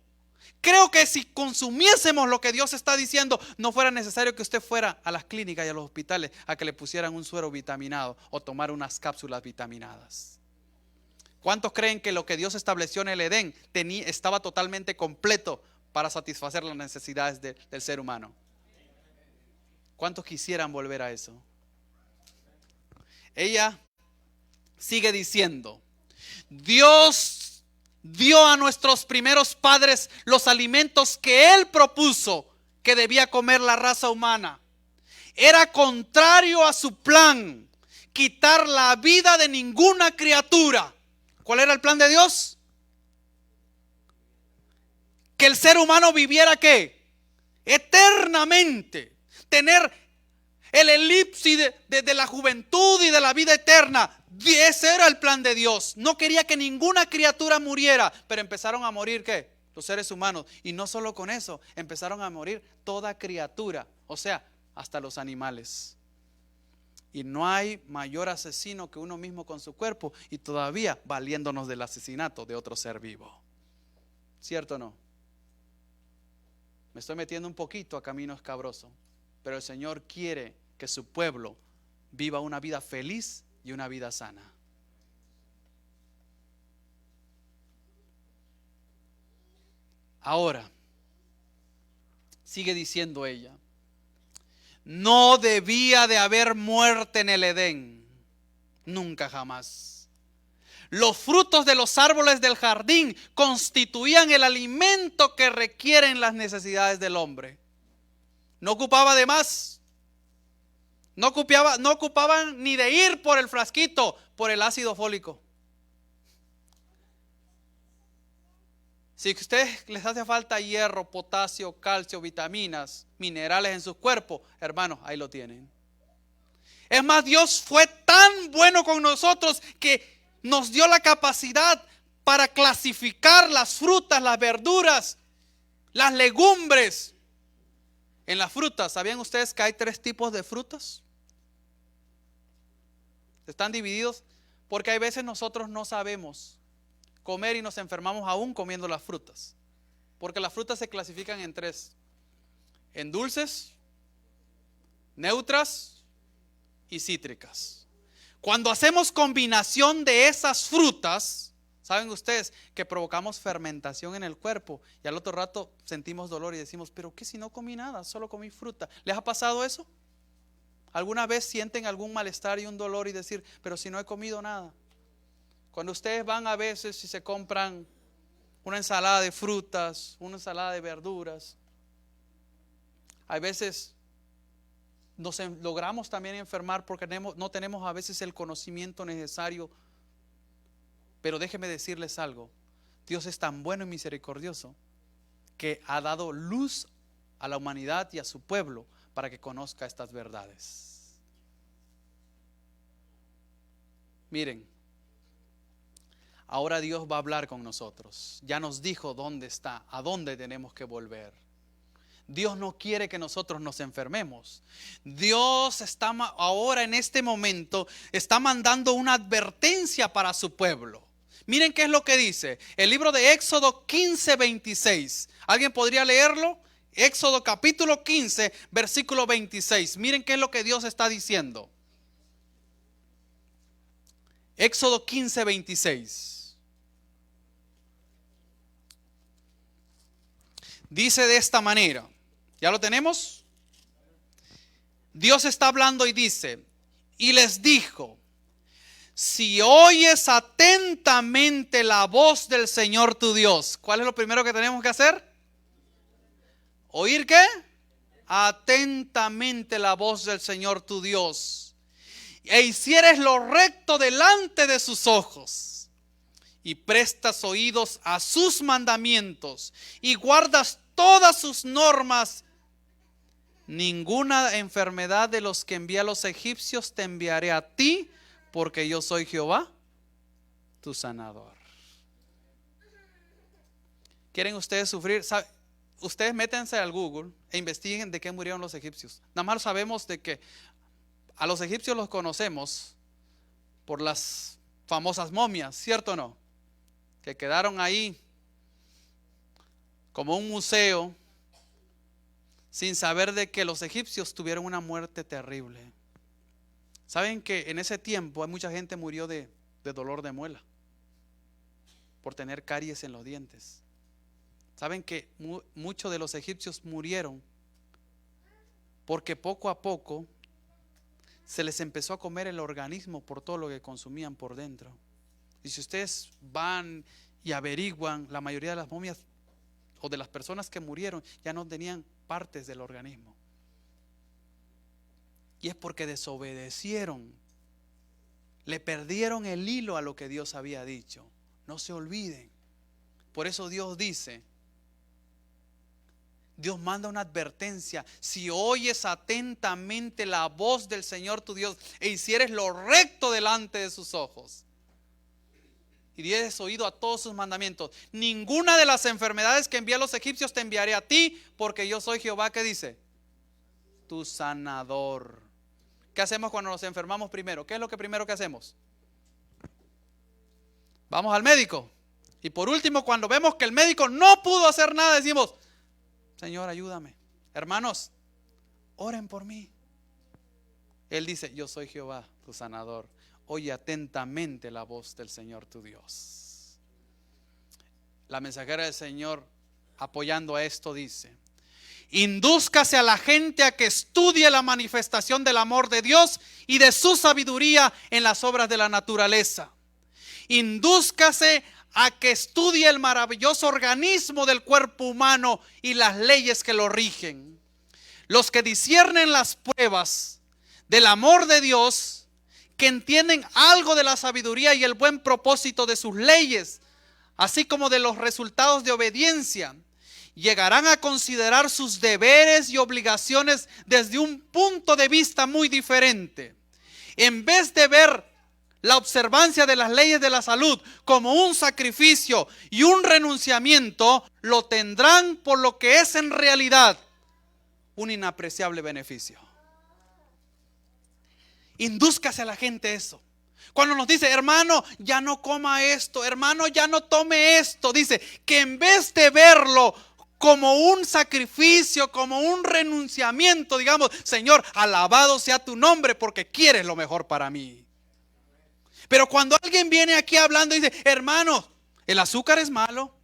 Creo que si consumiésemos lo que Dios está diciendo, no fuera necesario que usted fuera a las clínicas y a los hospitales a que le pusieran un suero vitaminado o tomar unas cápsulas vitaminadas. ¿Cuántos creen que lo que Dios estableció en el Edén estaba totalmente completo para satisfacer las necesidades del ser humano? ¿Cuántos quisieran volver a eso? Ella sigue diciendo, Dios dio a nuestros primeros padres los alimentos que Él propuso que debía comer la raza humana. Era contrario a su plan quitar la vida de ninguna criatura. ¿Cuál era el plan de Dios? Que el ser humano viviera ¿qué? Eternamente. Tener el elipsis de la juventud y de la vida eterna. Ese era el plan de Dios. No quería que ninguna criatura muriera, pero empezaron a morir ¿qué? Los seres humanos. Y no solo con eso, empezaron a morir toda criatura, o sea, hasta los animales. Y no hay mayor asesino que uno mismo con su cuerpo, y todavía valiéndonos del asesinato de otro ser vivo. ¿Cierto o no? Me estoy metiendo un poquito a camino escabroso, pero el Señor quiere que su pueblo viva una vida feliz y una vida sana. Ahora, sigue diciendo ella, no debía de haber muerte en el Edén, nunca jamás. Los frutos de los árboles del jardín constituían el alimento que requieren las necesidades del hombre. No ocupaba de más. No ocupaban ni de ir por el frasquito, por el ácido fólico. Si a ustedes les hace falta hierro, potasio, calcio, vitaminas, minerales en sus cuerpos, hermanos, ahí lo tienen. Es más, Dios fue tan bueno con nosotros que nos dio la capacidad para clasificar las frutas, las verduras, las legumbres. En las frutas, ¿sabían ustedes que hay 3 tipos de frutas? Están divididos porque hay veces nosotros no sabemos comer y nos enfermamos aún comiendo las frutas. Porque las frutas se clasifican en 3. En dulces, neutras y cítricas. Cuando hacemos combinación de esas frutas, saben ustedes que provocamos fermentación en el cuerpo y al otro rato sentimos dolor y decimos, pero ¿qué si no comí nada? Solo comí fruta. ¿Les ha pasado eso? ¿Alguna vez sienten algún malestar y un dolor y decir, pero si no he comido nada? Cuando ustedes van a veces y se compran una ensalada de frutas, una ensalada de verduras, a veces nos logramos también enfermar porque no tenemos a veces el conocimiento necesario. Pero déjenme decirles algo, Dios es tan bueno y misericordioso que ha dado luz a la humanidad y a su pueblo para que conozca estas verdades. Miren, ahora Dios va a hablar con nosotros. Ya nos dijo dónde está, a dónde tenemos que volver. Dios no quiere que nosotros nos enfermemos. Dios está ahora en este momento, está mandando una advertencia para su pueblo. Miren qué es lo que dice el libro de Éxodo 15:26. ¿Alguien podría leerlo? Éxodo capítulo 15, versículo 26. Miren qué es lo que Dios está diciendo. Éxodo 15:26. Dice de esta manera. ¿Ya lo tenemos? Dios está hablando y dice, y les dijo, si oyes atentamente la voz del Señor tu Dios. ¿Cuál es lo primero que tenemos que hacer? ¿Oír qué? Atentamente la voz del Señor tu Dios. E hicieres lo recto delante de sus ojos. Y prestas oídos a sus mandamientos. Y guardas todas sus normas. Ninguna enfermedad de los que envié a los egipcios te enviaré a ti. Porque yo soy Jehová, tu sanador. ¿Quieren ustedes sufrir? Ustedes métanse al Google e investiguen de qué murieron los egipcios. Nada más sabemos de que a los egipcios los conocemos por las famosas momias, ¿cierto o no? Que quedaron ahí como un museo sin saber de que los egipcios tuvieron una muerte terrible. ¿Saben que en ese tiempo hay mucha gente murió de dolor de muela? Por tener caries en los dientes. ¿Saben que muchos de los egipcios murieron? Porque poco a poco se les empezó a comer el organismo por todo lo que consumían por dentro. Y si ustedes van y averiguan, la mayoría de las momias o de las personas que murieron ya no tenían partes del organismo. Y es porque desobedecieron, le perdieron el hilo a lo que Dios había dicho. No se olviden. Por eso Dios dice, Dios manda una advertencia: si oyes atentamente la voz del Señor tu Dios e hicieres lo recto delante de sus ojos y dieres oído a todos sus mandamientos, ninguna de las enfermedades que envié a los egipcios te enviaré a ti, porque yo soy Jehová, ¿qué dice? Tu sanador. ¿Qué hacemos cuando nos enfermamos primero? ¿Qué es lo que primero que hacemos? Vamos al médico. Y por último, cuando vemos que el médico no pudo hacer nada, decimos, Señor, ayúdame. Hermanos, oren por mí. Él dice, yo soy Jehová, tu sanador. Oye atentamente la voz del Señor tu Dios. La mensajera del Señor, apoyando a esto, dice, indúzcase a la gente a que estudie la manifestación del amor de Dios y de su sabiduría en las obras de la naturaleza. Indúzcase a que estudie el maravilloso organismo del cuerpo humano y las leyes que lo rigen. Los que disciernen las pruebas del amor de Dios, que entienden algo de la sabiduría y el buen propósito de sus leyes, así como de los resultados de obediencia, llegarán a considerar sus deberes y obligaciones desde un punto de vista muy diferente. En vez de ver la observancia de las leyes de la salud como un sacrificio y un renunciamiento, lo tendrán por lo que es en realidad un inapreciable beneficio. Indúzcase a la gente eso. Cuando nos dice, hermano, ya no coma esto, hermano, ya no tome esto, dice que en vez de verlo como un sacrificio, como un renunciamiento, digamos, Señor, alabado sea tu nombre porque quieres lo mejor para mí. Pero cuando alguien viene aquí hablando y dice, hermano, el azúcar es malo,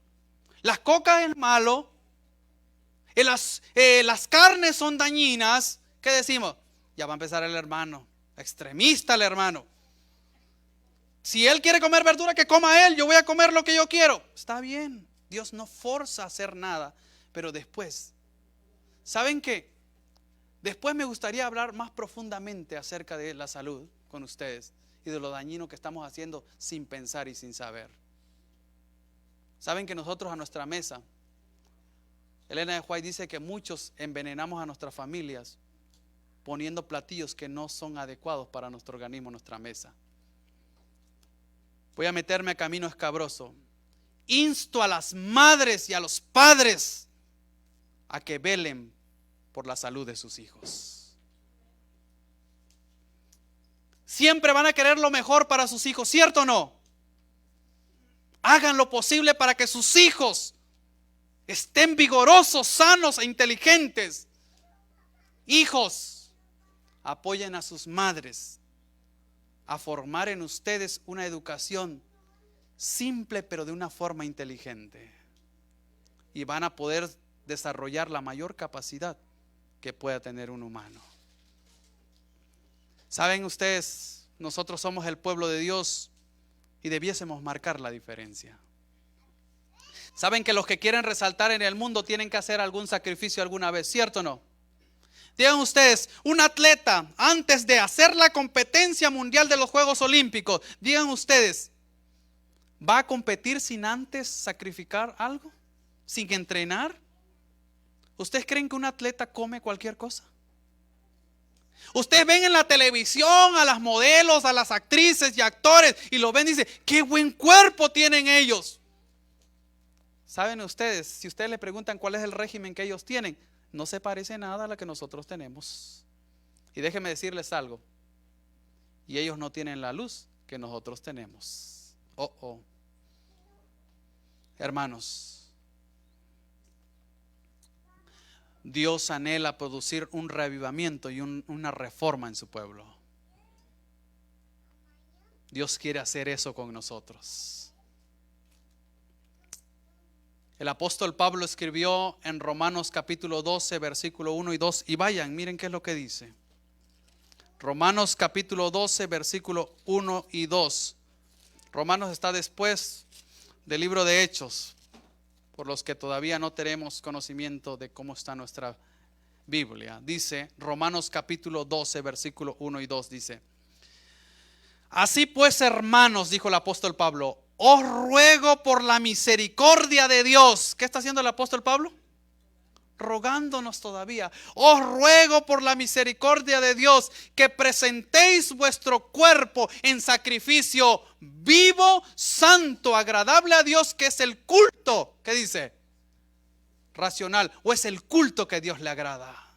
la coca es malo, las carnes son dañinas, ¿qué decimos? Ya va a empezar el hermano, extremista el hermano. Si él quiere comer verdura, que coma él, yo voy a comer lo que yo quiero. Está bien, Dios no forza a hacer nada, pero después, ¿saben qué? Después me gustaría hablar más profundamente acerca de la salud con ustedes y de lo dañino que estamos haciendo sin pensar y sin saber. ¿Saben que nosotros a nuestra mesa, Elena de White dice que muchos envenenamos a nuestras familias poniendo platillos que no son adecuados para nuestro organismo, nuestra mesa? Voy a meterme a camino escabroso. Insto a las madres y a los padres a que velen por la salud de sus hijos. Siempre van a querer lo mejor para sus hijos, ¿cierto o no? Hagan lo posible para que sus hijos estén vigorosos, sanos e inteligentes. Hijos, apoyen a sus madres a formar en ustedes una educación simple pero de una forma inteligente, y van a poder desarrollar la mayor capacidad que pueda tener un humano. Saben ustedes, nosotros somos el pueblo de Dios y debiésemos marcar la diferencia. Saben que los que quieren resaltar en el mundo tienen que hacer algún sacrificio alguna vez, ¿cierto o no? Digan ustedes, un atleta antes de hacer la competencia mundial de los Juegos Olímpicos, digan ustedes, ¿va a competir sin antes sacrificar algo? ¿Sin entrenar? ¿Ustedes creen que un atleta come cualquier cosa? Ustedes ven en la televisión a las modelos, a las actrices y actores y lo ven y dicen, qué buen cuerpo tienen ellos. ¿Saben ustedes? Si ustedes le preguntan cuál es el régimen que ellos tienen, no se parece nada a la que nosotros tenemos. Y déjenme decirles algo, y ellos no tienen la luz que nosotros tenemos. Hermanos, Dios anhela producir un reavivamiento y una reforma en su pueblo. Dios quiere hacer eso con nosotros. El apóstol Pablo escribió en Romanos capítulo 12, versículo 1 y 2. Y vayan, miren qué es lo que dice. Romanos capítulo 12, versículo 1 y 2. Romanos está después del libro de Hechos, por los que todavía no tenemos conocimiento de cómo está nuestra Biblia. Dice Romanos capítulo 12, versículo 1 y 2, dice: así pues, hermanos, dijo el apóstol Pablo, os ruego por la misericordia de Dios. ¿Qué está haciendo el apóstol Pablo? Rogándonos todavía. Os ruego por la misericordia de Dios que presentéis vuestro cuerpo en sacrificio vivo, santo, agradable a Dios, que es el culto. ¿Qué dice? Racional, o es el culto que Dios le agrada.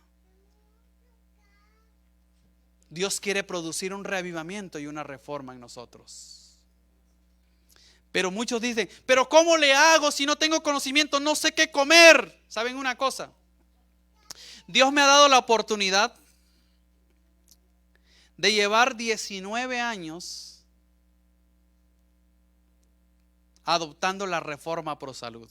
Dios quiere producir un reavivamiento y una reforma en nosotros. Pero muchos dicen, pero ¿cómo le hago si no tengo conocimiento? No sé qué comer. ¿Saben una cosa? Dios me ha dado la oportunidad de llevar 19 años adoptando la reforma pro salud.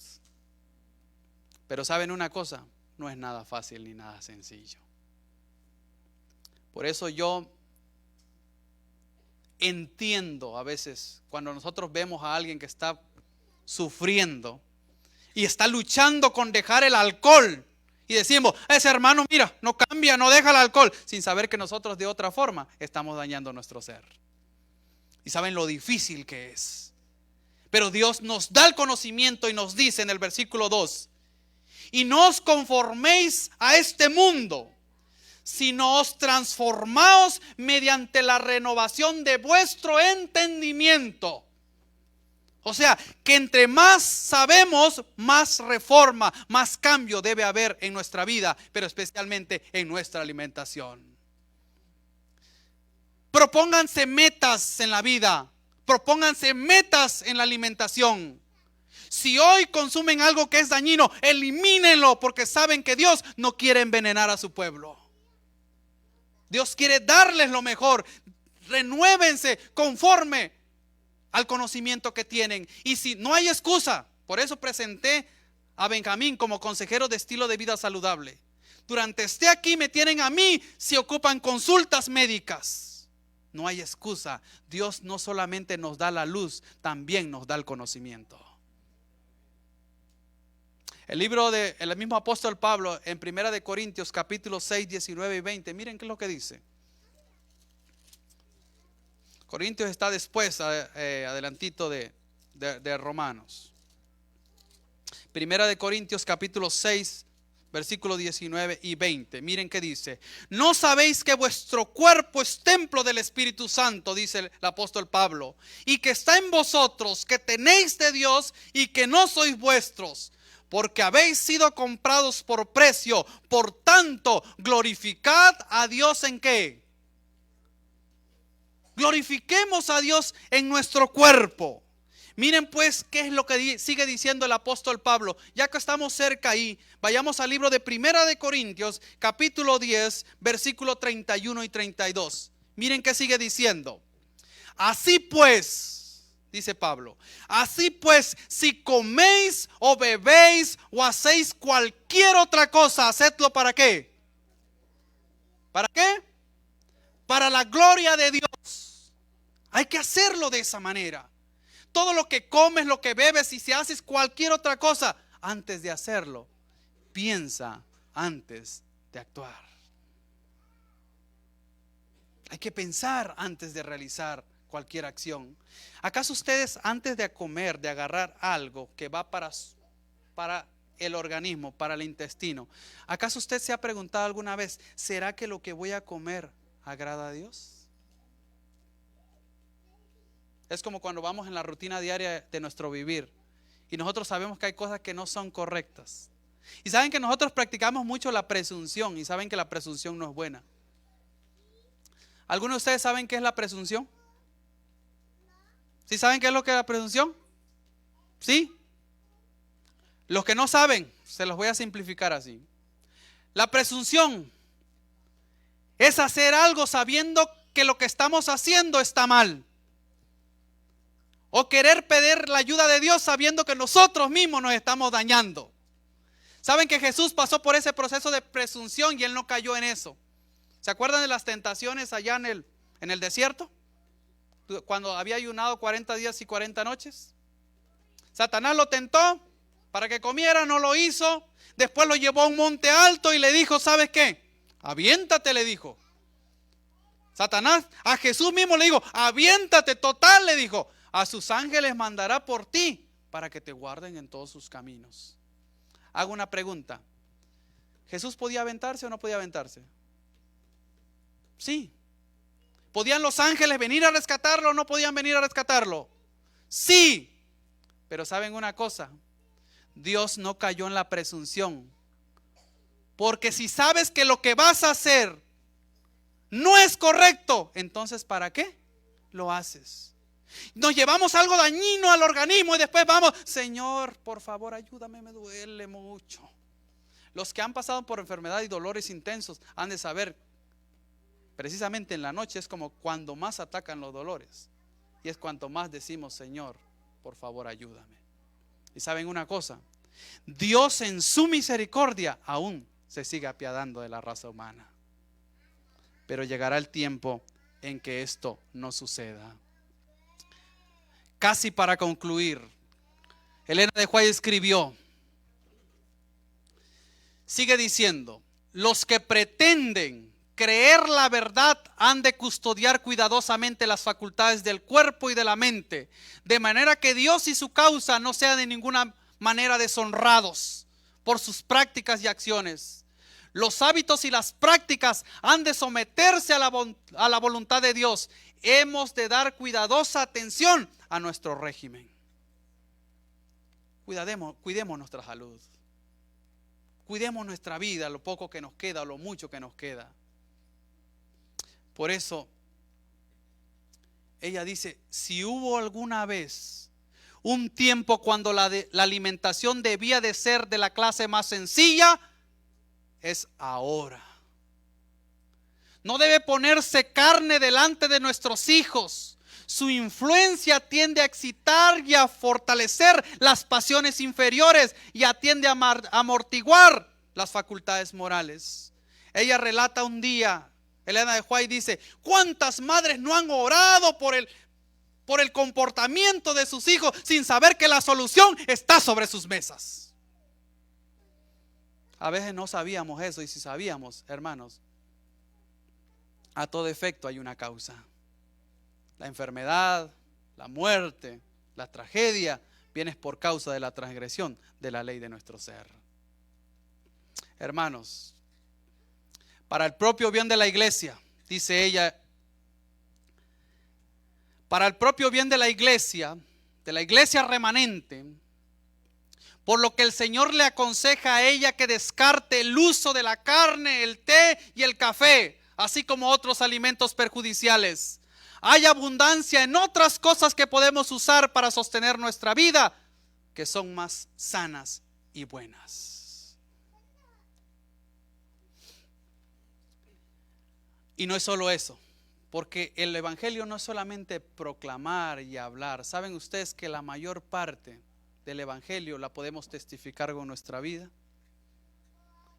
Pero ¿saben una cosa? No es nada fácil ni nada sencillo. Por eso yo entiendo a veces cuando nosotros vemos a alguien que está sufriendo y está luchando con dejar el alcohol y decimos, ese hermano mira, no cambia, no deja el alcohol, sin saber que nosotros de otra forma estamos dañando nuestro ser. Y saben lo difícil que es. Pero Dios nos da el conocimiento y nos dice en el versículo 2, y no os conforméis a este mundo, sino os transformaos mediante la renovación de vuestro entendimiento. O sea, que entre más sabemos, más reforma, más cambio debe haber en nuestra vida, pero especialmente en nuestra alimentación. Propónganse metas en la vida, propónganse metas en la alimentación. Si hoy consumen algo que es dañino, elimínenlo, porque saben que Dios no quiere envenenar a su pueblo. Dios quiere darles lo mejor. Renuévense conforme al conocimiento que tienen. Y si no hay excusa, por eso presenté a Benjamín como consejero de estilo de vida saludable. Durante esté aquí me tienen a mí si ocupan consultas médicas. No hay excusa. Dios no solamente nos da la luz, también nos da el conocimiento. El libro del mismo apóstol Pablo en 1 Corintios capítulo 6, 19 y 20. Miren qué es lo que dice. Corintios está después, adelantito de Romanos. 1 Corintios capítulo 6, versículos 19 y 20. Miren qué dice. ¿No sabéis que vuestro cuerpo es templo del Espíritu Santo? Dice el apóstol Pablo. Y que está en vosotros, que tenéis de Dios y que no sois vuestros. Porque habéis sido comprados por precio. Por tanto, glorificad a Dios ¿en qué? Glorifiquemos a Dios en nuestro cuerpo. Miren pues qué es lo que sigue diciendo el apóstol Pablo. Ya que estamos cerca ahí, vayamos al libro de 1 Corintios, capítulo 10, versículo 31 y 32. Miren qué sigue diciendo. Así pues, dice Pablo, así pues, si coméis o bebéis o hacéis cualquier otra cosa, hacedlo ¿para qué? ¿Para qué? Para la gloria de Dios. Hay que hacerlo de esa manera. Todo lo que comes, lo que bebes y si haces cualquier otra cosa, antes de hacerlo, piensa antes de actuar. Hay que pensar antes de realizar cualquier acción. ¿Acaso ustedes antes de comer, de agarrar algo que va para el organismo, para el intestino, acaso usted se ha preguntado alguna vez, ¿será que lo que voy a comer agrada a Dios? Es como cuando vamos en la rutina diaria de nuestro vivir y nosotros sabemos que hay cosas que no son correctas. Y saben que nosotros practicamos mucho la presunción y saben que la presunción no es buena. ¿Algunos de ustedes saben qué es la presunción? ¿Sí saben qué es lo que es la presunción? ¿Sí? Los que no saben, se los voy a simplificar así. La presunción es hacer algo sabiendo que lo que estamos haciendo está mal. O querer pedir la ayuda de Dios sabiendo que nosotros mismos nos estamos dañando. ¿Saben que Jesús pasó por ese proceso de presunción y Él no cayó en eso? ¿Se acuerdan de las tentaciones allá en el desierto? Cuando había ayunado 40 días y 40 noches. Satanás lo tentó para que comiera, no lo hizo. Después lo llevó a un monte alto y le dijo, ¿sabes qué? Aviéntate, le dijo. Satanás a Jesús mismo le dijo, aviéntate, total, le dijo. A sus ángeles mandará por ti para que te guarden en todos sus caminos. Hago una pregunta. ¿Jesús podía aventarse o no podía aventarse? Sí. ¿Podían los ángeles venir a rescatarlo o no podían venir a rescatarlo? Sí. Pero ¿saben una cosa? Dios no cayó en la presunción. Porque si sabes que lo que vas a hacer no es correcto, entonces ¿para qué lo haces? Nos llevamos algo dañino al organismo y después vamos, Señor, por favor ayúdame, me duele mucho. Los que han pasado por enfermedad y dolores intensos han de saber, precisamente en la noche es como cuando más atacan los dolores. Y es cuanto más decimos, Señor, por favor ayúdame. Y saben una cosa, Dios en su misericordia aún se sigue apiadando de la raza humana. Pero llegará el tiempo en que esto no suceda. Casi para concluir, Elena de White escribió, sigue diciendo, los que pretenden creer la verdad han de custodiar cuidadosamente las facultades del cuerpo y de la mente, de manera que Dios y su causa no sean de ninguna manera deshonrados por sus prácticas y acciones. Los hábitos y las prácticas han de someterse a la voluntad de Dios. Hemos de dar cuidadosa atención a nuestro régimen. Cuidemos nuestra salud. Cuidemos nuestra vida, lo poco que nos queda, lo mucho que nos queda. Por eso, ella dice, si hubo alguna vez un tiempo cuando la alimentación debía de ser de la clase más sencilla, es ahora. No debe ponerse carne delante de nuestros hijos. Su influencia tiende a excitar y a fortalecer las pasiones inferiores y atiende a amortiguar las facultades morales. Ella relata un día, Elena de White dice, ¿cuántas madres no han orado por el comportamiento de sus hijos sin saber que la solución está sobre sus mesas? A veces no sabíamos eso, y si sabíamos, hermanos, a todo efecto hay una causa. La enfermedad, la muerte, la tragedia, viene por causa de la transgresión de la ley de nuestro ser. Hermanos, para el propio bien de la iglesia, dice ella, para el propio bien de la iglesia remanente, por lo que el Señor le aconseja a ella que descarte el uso de la carne, el té y el café, así como otros alimentos perjudiciales. Hay abundancia en otras cosas que podemos usar para sostener nuestra vida, que son más sanas y buenas. Y no es solo eso, porque el evangelio no es solamente proclamar y hablar. ¿Saben ustedes que la mayor parte del evangelio la podemos testificar con nuestra vida?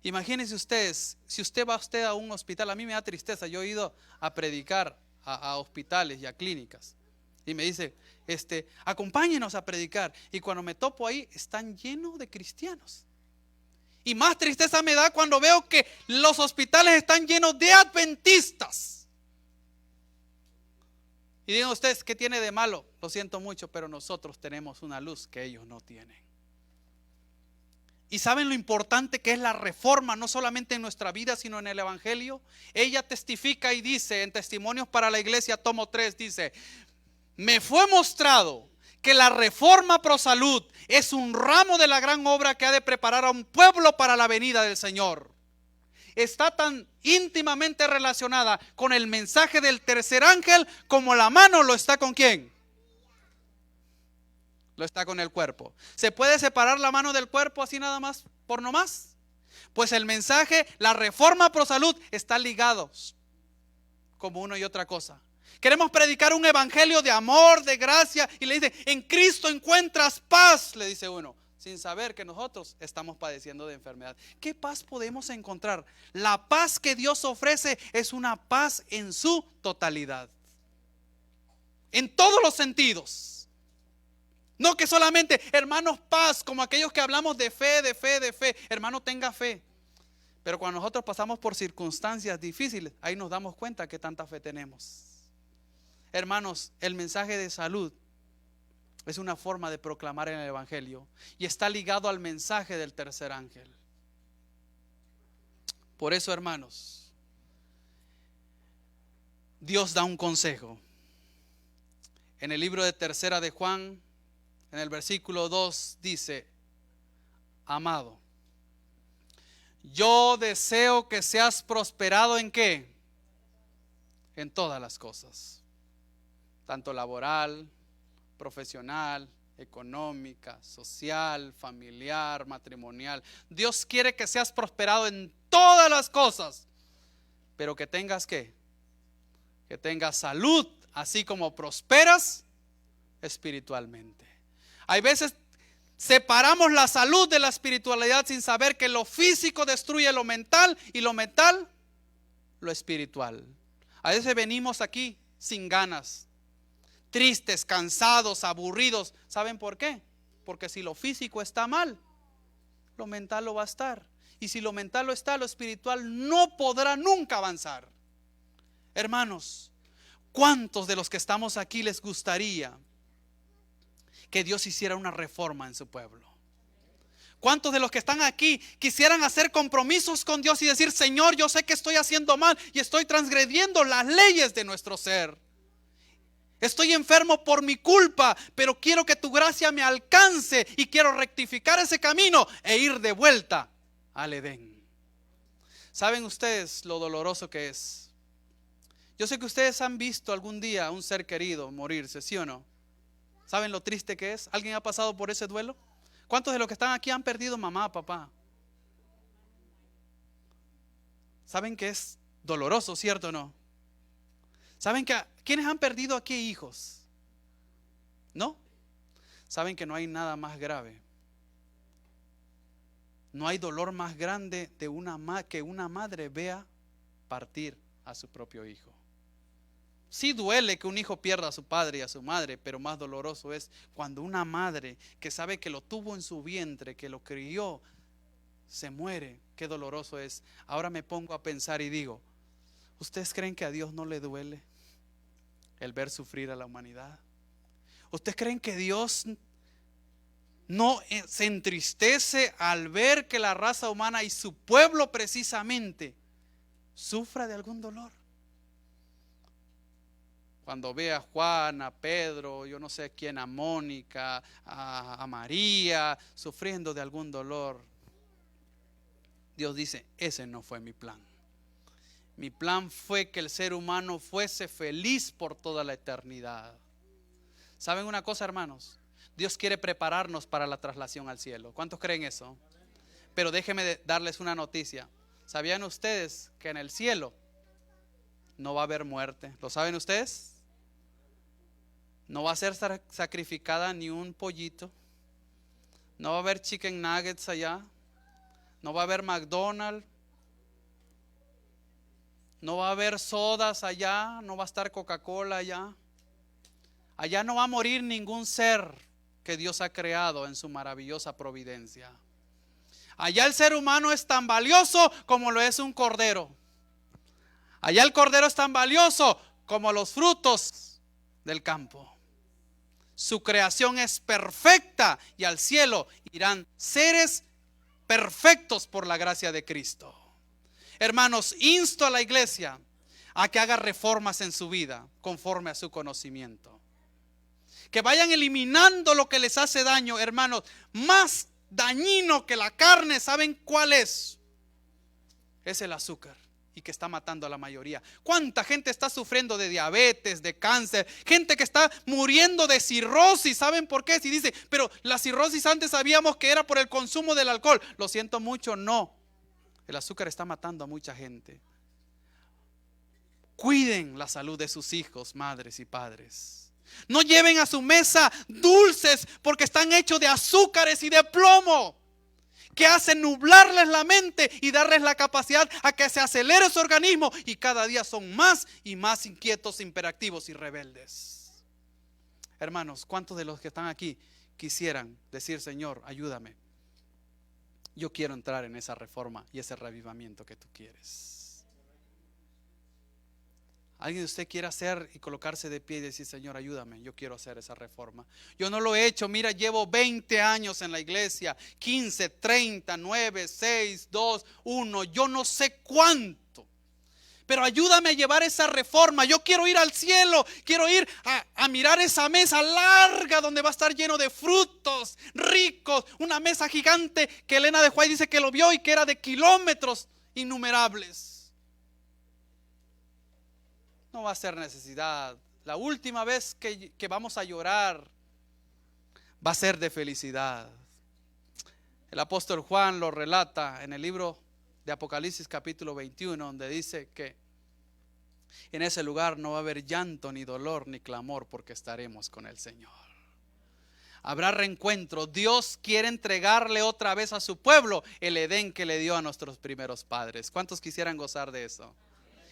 Imagínense ustedes, si usted va a un hospital, a mí me da tristeza, yo he ido a predicar a hospitales y a clínicas y me dice, acompáñenos a predicar, y cuando me topo ahí están llenos de cristianos, y más tristeza me da cuando veo que los hospitales están llenos de adventistas. Y digan ustedes, ¿qué tiene de malo? Lo siento mucho, pero nosotros tenemos una luz que ellos no tienen. Y saben lo importante que es la reforma, no solamente en nuestra vida, sino en el evangelio. Ella testifica y dice en Testimonios para la Iglesia, tomo 3, dice, me fue mostrado que la reforma pro salud es un ramo de la gran obra que ha de preparar a un pueblo para la venida del Señor. Está tan íntimamente relacionada con el mensaje del tercer ángel como la mano lo está con ¿quién? Lo está con el cuerpo. ¿Se puede separar la mano del cuerpo así nada más, por nomás? Pues el mensaje, la reforma pro salud, está ligados como uno y otra cosa. Queremos predicar un evangelio de amor, de gracia, y le dice, en Cristo encuentras paz, le dice uno, sin saber que nosotros estamos padeciendo de enfermedad. ¿Qué paz podemos encontrar? La paz que Dios ofrece es una paz en su totalidad, en todos los sentidos. No que solamente, hermanos, paz, como aquellos que hablamos de fe. Hermano, tenga fe. Pero cuando nosotros pasamos por circunstancias difíciles, ahí nos damos cuenta que tanta fe tenemos. Hermanos, el mensaje de salud es una forma de proclamar en el evangelio y está ligado al mensaje del tercer ángel. Por eso, hermanos, Dios da un consejo. En el libro de Tercera de Juan, en el versículo 2 dice, amado, yo deseo que seas prosperado ¿en qué? En todas las cosas, tanto laboral, profesional, económica, social, familiar, matrimonial. Dios quiere que seas prosperado en todas las cosas, pero que tengas ¿qué? Que tengas salud, así como prosperas espiritualmente. Hay veces separamos la salud de la espiritualidad sin saber que lo físico destruye lo mental y lo mental lo espiritual. A veces venimos aquí sin ganas, tristes, cansados, aburridos. ¿Saben por qué? Porque si lo físico está mal, lo mental lo va a estar. Y si lo mental lo está, lo espiritual no podrá nunca avanzar. Hermanos, ¿cuántos de los que estamos aquí les gustaría que Dios hiciera una reforma en su pueblo? ¿Cuántos de los que están aquí quisieran hacer compromisos con Dios y decir: Señor, yo sé que estoy haciendo mal y estoy transgrediendo las leyes de nuestro ser? Estoy enfermo por mi culpa, pero quiero que tu gracia me alcance y quiero rectificar ese camino e ir de vuelta al Edén. ¿Saben ustedes lo doloroso que es? Yo sé que ustedes han visto algún día a un ser querido morirse, ¿sí o no? ¿Saben lo triste que es? ¿Alguien ha pasado por ese duelo? ¿Cuántos de los que están aquí han perdido mamá, papá? ¿Saben que es doloroso, cierto o no? ¿Saben que quiénes han perdido aquí hijos? ¿No? ¿Saben que no hay nada más grave? No hay dolor más grande de que una madre vea partir a su propio hijo. Sí duele que un hijo pierda a su padre y a su madre, pero más doloroso es cuando una madre que sabe que lo tuvo en su vientre, que lo crió, se muere. Qué doloroso es. Ahora me pongo a pensar y digo: ¿ustedes creen que a Dios no le duele el ver sufrir a la humanidad? ¿Ustedes creen que Dios no se entristece al ver que la raza humana y su pueblo precisamente sufra de algún dolor? Cuando ve a Juan, a Pedro, yo no sé quién, a Mónica, a María, sufriendo de algún dolor, Dios dice: ese no fue mi plan. Mi plan fue que el ser humano fuese feliz por toda la eternidad. ¿Saben una cosa, hermanos? Dios quiere prepararnos para la traslación al cielo. ¿Cuántos creen eso? Pero déjenme darles una noticia. ¿Sabían ustedes que en el cielo no va a haber muerte? ¿Lo saben ustedes? No va a ser sacrificada ni un pollito. No va a haber chicken nuggets allá. No va a haber McDonald's. No va a haber sodas allá. No va a estar Coca-Cola allá. Allá no va a morir ningún ser que Dios ha creado en su maravillosa providencia. Allá el ser humano es tan valioso como lo es un cordero. Allá el cordero es tan valioso como los frutos del campo. Su creación es perfecta y al cielo irán seres perfectos por la gracia de Cristo. Hermanos, insto a la iglesia a que haga reformas en su vida conforme a su conocimiento. Que vayan eliminando lo que les hace daño, hermanos. Más dañino que la carne, ¿saben cuál es? Es el azúcar, y que está matando a la mayoría. ¿Cuánta gente está sufriendo de diabetes, de cáncer? Gente que está muriendo de cirrosis. ¿Saben por qué? Si dice: pero la cirrosis antes sabíamos que era por el consumo del alcohol. Lo siento mucho, no. El azúcar está matando a mucha gente. Cuiden la salud de sus hijos, madres y padres. No lleven a su mesa dulces porque están hechos de azúcares y de plomo, que hacen nublarles la mente y darles la capacidad a que se acelere su organismo, y cada día son más y más inquietos, hiperactivos y rebeldes. Hermanos, ¿cuántos de los que están aquí quisieran decir: Señor, ayúdame? Yo quiero entrar en esa reforma y ese revivamiento que tú quieres. ¿Alguien de ustedes quiere hacer y colocarse de pie y decir: Señor, ayúdame, yo quiero hacer esa reforma? Yo no lo he hecho. Mira, llevo 20 años en la iglesia, 15, 30, 9, 6, 2, 1, yo no sé cuánto. Pero ayúdame a llevar esa reforma. Yo quiero ir al cielo, quiero ir a mirar esa mesa larga donde va a estar lleno de frutos ricos. Una mesa gigante que Elena de White dice que lo vio y que era de kilómetros innumerables. No va a ser necesidad. La última vez que vamos a llorar va a ser de felicidad. El apóstol Juan lo relata en el libro de Apocalipsis capítulo 21, donde dice que en ese lugar no va a haber llanto, ni dolor, ni clamor, porque estaremos con el Señor. Habrá reencuentro. Dios quiere entregarle otra vez a su pueblo el Edén que le dio a nuestros primeros padres. ¿Cuántos quisieran gozar de eso?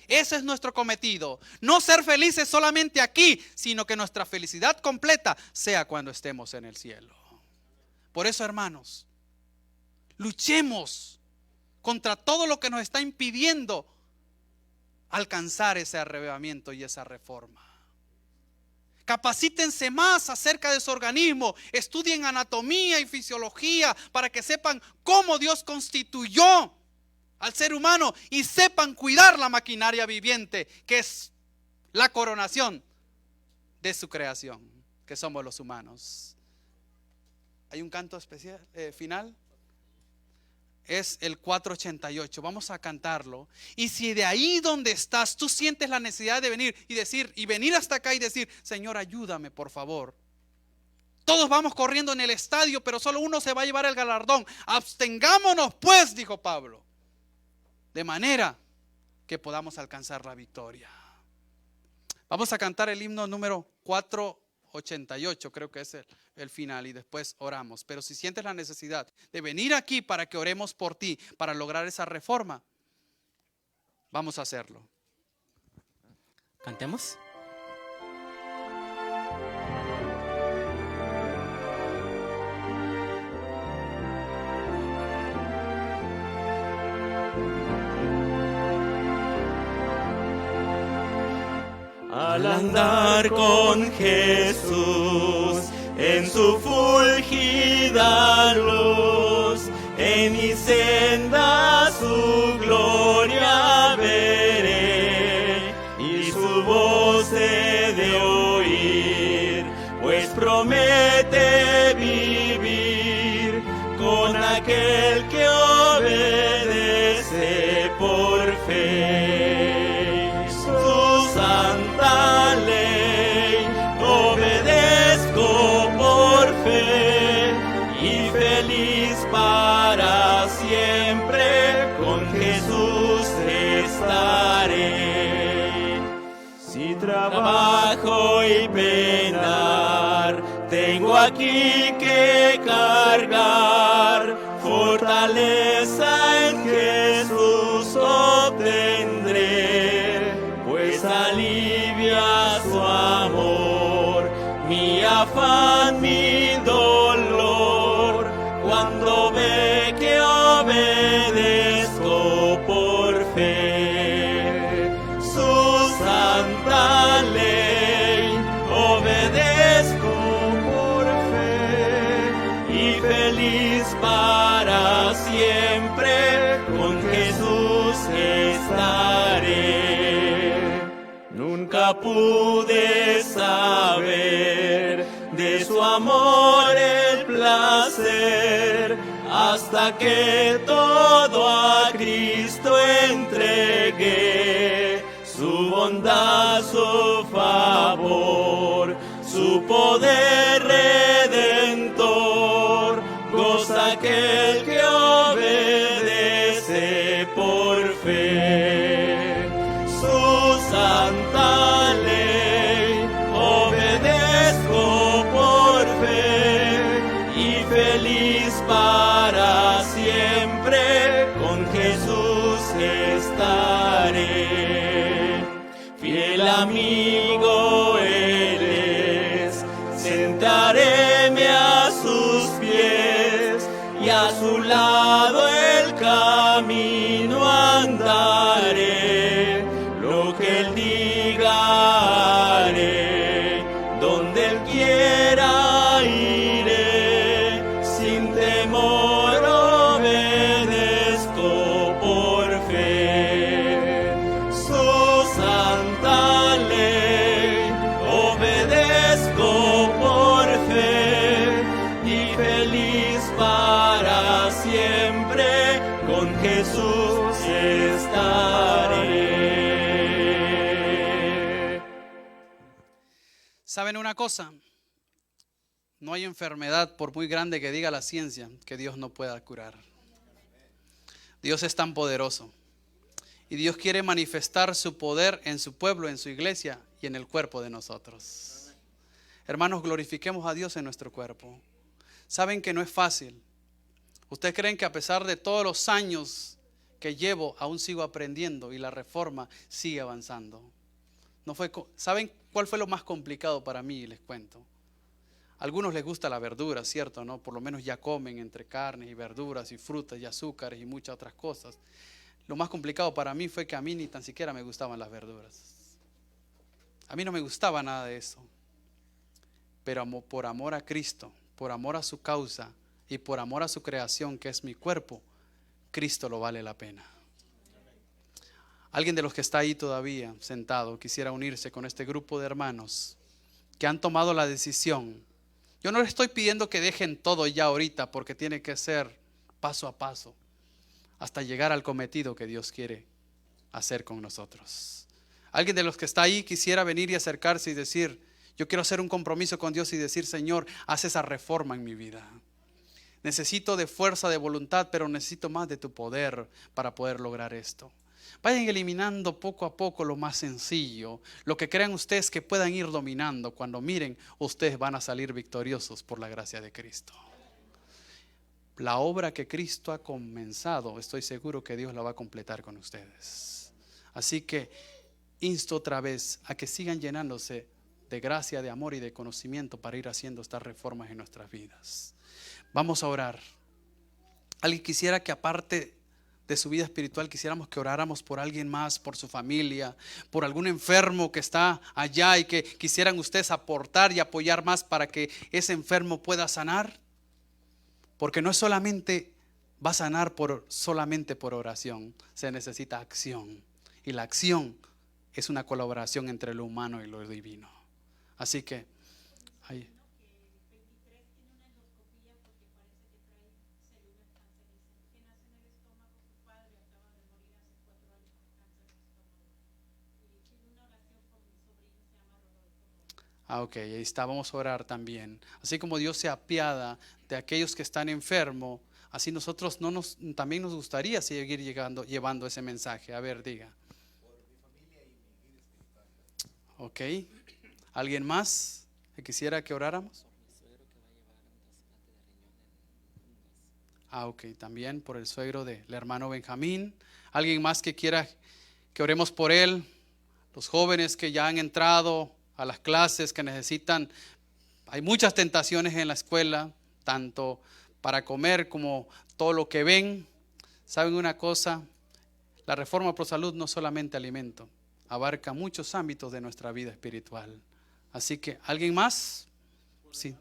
Ese es nuestro cometido. No ser felices solamente aquí, sino que nuestra felicidad completa sea cuando estemos en el cielo. Por eso, hermanos, luchemos contra todo lo que nos está impidiendo alcanzar ese arrebatamiento y esa reforma. Capacítense más acerca de su organismo, estudien anatomía y fisiología para que sepan cómo Dios constituyó al ser humano y sepan cuidar la maquinaria viviente, que es la coronación de su creación, que somos los humanos. Hay un canto especial final. Es el 488. Vamos a cantarlo. Y si de ahí donde estás tú sientes la necesidad de venir y venir hasta acá y decir: Señor, ayúdame, por favor. Todos vamos corriendo en el estadio, pero solo uno se va a llevar el galardón. Abstengámonos pues, dijo Pablo, de manera que podamos alcanzar la victoria. Vamos a cantar el himno número 488, creo que es el final, y después oramos. Pero si sientes la necesidad de venir aquí para que oremos por ti, para lograr esa reforma, vamos a hacerlo. Cantemos. Al andar con Jesús en su fulgida luz, en mi senda su gloria veré, y su voz he de oír, pues promete vivir con aquel que obedece por fe. Su santa ley obedezco por fe, y feliz para siempre con Jesús estaré. Si trabajo y penar, tengo aquí que cargar, fortaleza en Jesús obtendré, pues alivia su amor, mi afán, mi dolor, cuando ve que obedezco por fe. Su santa ley obedezco por fe, y feliz para siempre con Jesús estaré. Nunca pude saber de su amor el placer, hasta que todo a Cristo entregué. Su bondad, su favor, su poder redentor, goza aquel que obedece por fe. Su santa ley obedezco por fe, y feliz para siempre con Jesús estaré. Fiel amigo Él es, sentaréme a sus pies, y a su lado el camino andaré. Lo que Él diga haré, donde Él quiera iré, sin temor obedezco por fe. Su santa ley obedezco por fe, y feliz para siempre con Jesús estaré. ¿Saben una cosa? No hay enfermedad, por muy grande que diga la ciencia, que Dios no pueda curar. Dios es tan poderoso. Y Dios quiere manifestar su poder en su pueblo, en su iglesia y en el cuerpo de nosotros. Hermanos, glorifiquemos a Dios en nuestro cuerpo. Saben que no es fácil. ¿Ustedes creen que a pesar de todos los años que llevo aún sigo aprendiendo y la reforma sigue avanzando. ¿Saben cuál fue lo más complicado para mí? Les cuento. A algunos les gusta la verdura, ¿cierto? ¿No? Por lo menos ya comen entre carnes y verduras y frutas y azúcares y muchas otras cosas. Lo más complicado para mí fue que a mí ni tan siquiera me gustaban las verduras. A mí no me gustaba nada de eso. Pero por amor a Cristo, por amor a su causa y por amor a su creación, que es mi cuerpo, Cristo lo vale la pena. Alguien de los que está ahí todavía sentado quisiera unirse con este grupo de hermanos que han tomado la decisión. Yo no les estoy pidiendo que dejen todo ya ahorita, porque tiene que ser paso a paso hasta llegar al cometido que Dios quiere hacer con nosotros. Alguien de los que está ahí quisiera venir y acercarse y decir: yo quiero hacer un compromiso con Dios y decir: Señor, haz esa reforma en mi vida. Necesito de fuerza, de voluntad, pero necesito más de tu poder para poder lograr esto. Vayan eliminando poco a poco lo más sencillo, lo que crean ustedes que puedan ir dominando. Cuando miren, ustedes van a salir victoriosos por la gracia de Cristo. La obra que Cristo ha comenzado, estoy seguro que Dios la va a completar con ustedes. Así que insto otra vez a que sigan llenándose de gracia, de amor y de conocimiento para ir haciendo estas reformas en nuestras vidas. Vamos a orar. ¿Alguien quisiera que aparte de su vida espiritual quisiéramos que oráramos por alguien más, por su familia, por algún enfermo que está allá y que quisieran ustedes aportar y apoyar más para que ese enfermo pueda sanar? Porque no es solamente va a sanar solamente por oración, se necesita acción, y la acción es una colaboración entre lo humano y lo divino. Así que ahí. Ok, ahí está, vamos a orar también. Así como Dios se apiada de aquellos que están enfermos, así nosotros también nos gustaría seguir llevando ese mensaje. A ver, diga. Ok, ¿alguien más que quisiera que oráramos? Ok, también por el suegro del hermano Benjamín. ¿Alguien más que quiera que oremos por él? Los jóvenes que ya han entrado a las clases, que necesitan, hay muchas tentaciones en la escuela, tanto para comer como todo lo que ven. ¿Saben una cosa? La reforma Pro Salud no solamente alimento, abarca muchos ámbitos de nuestra vida espiritual. Así que, ¿alguien más? Sí.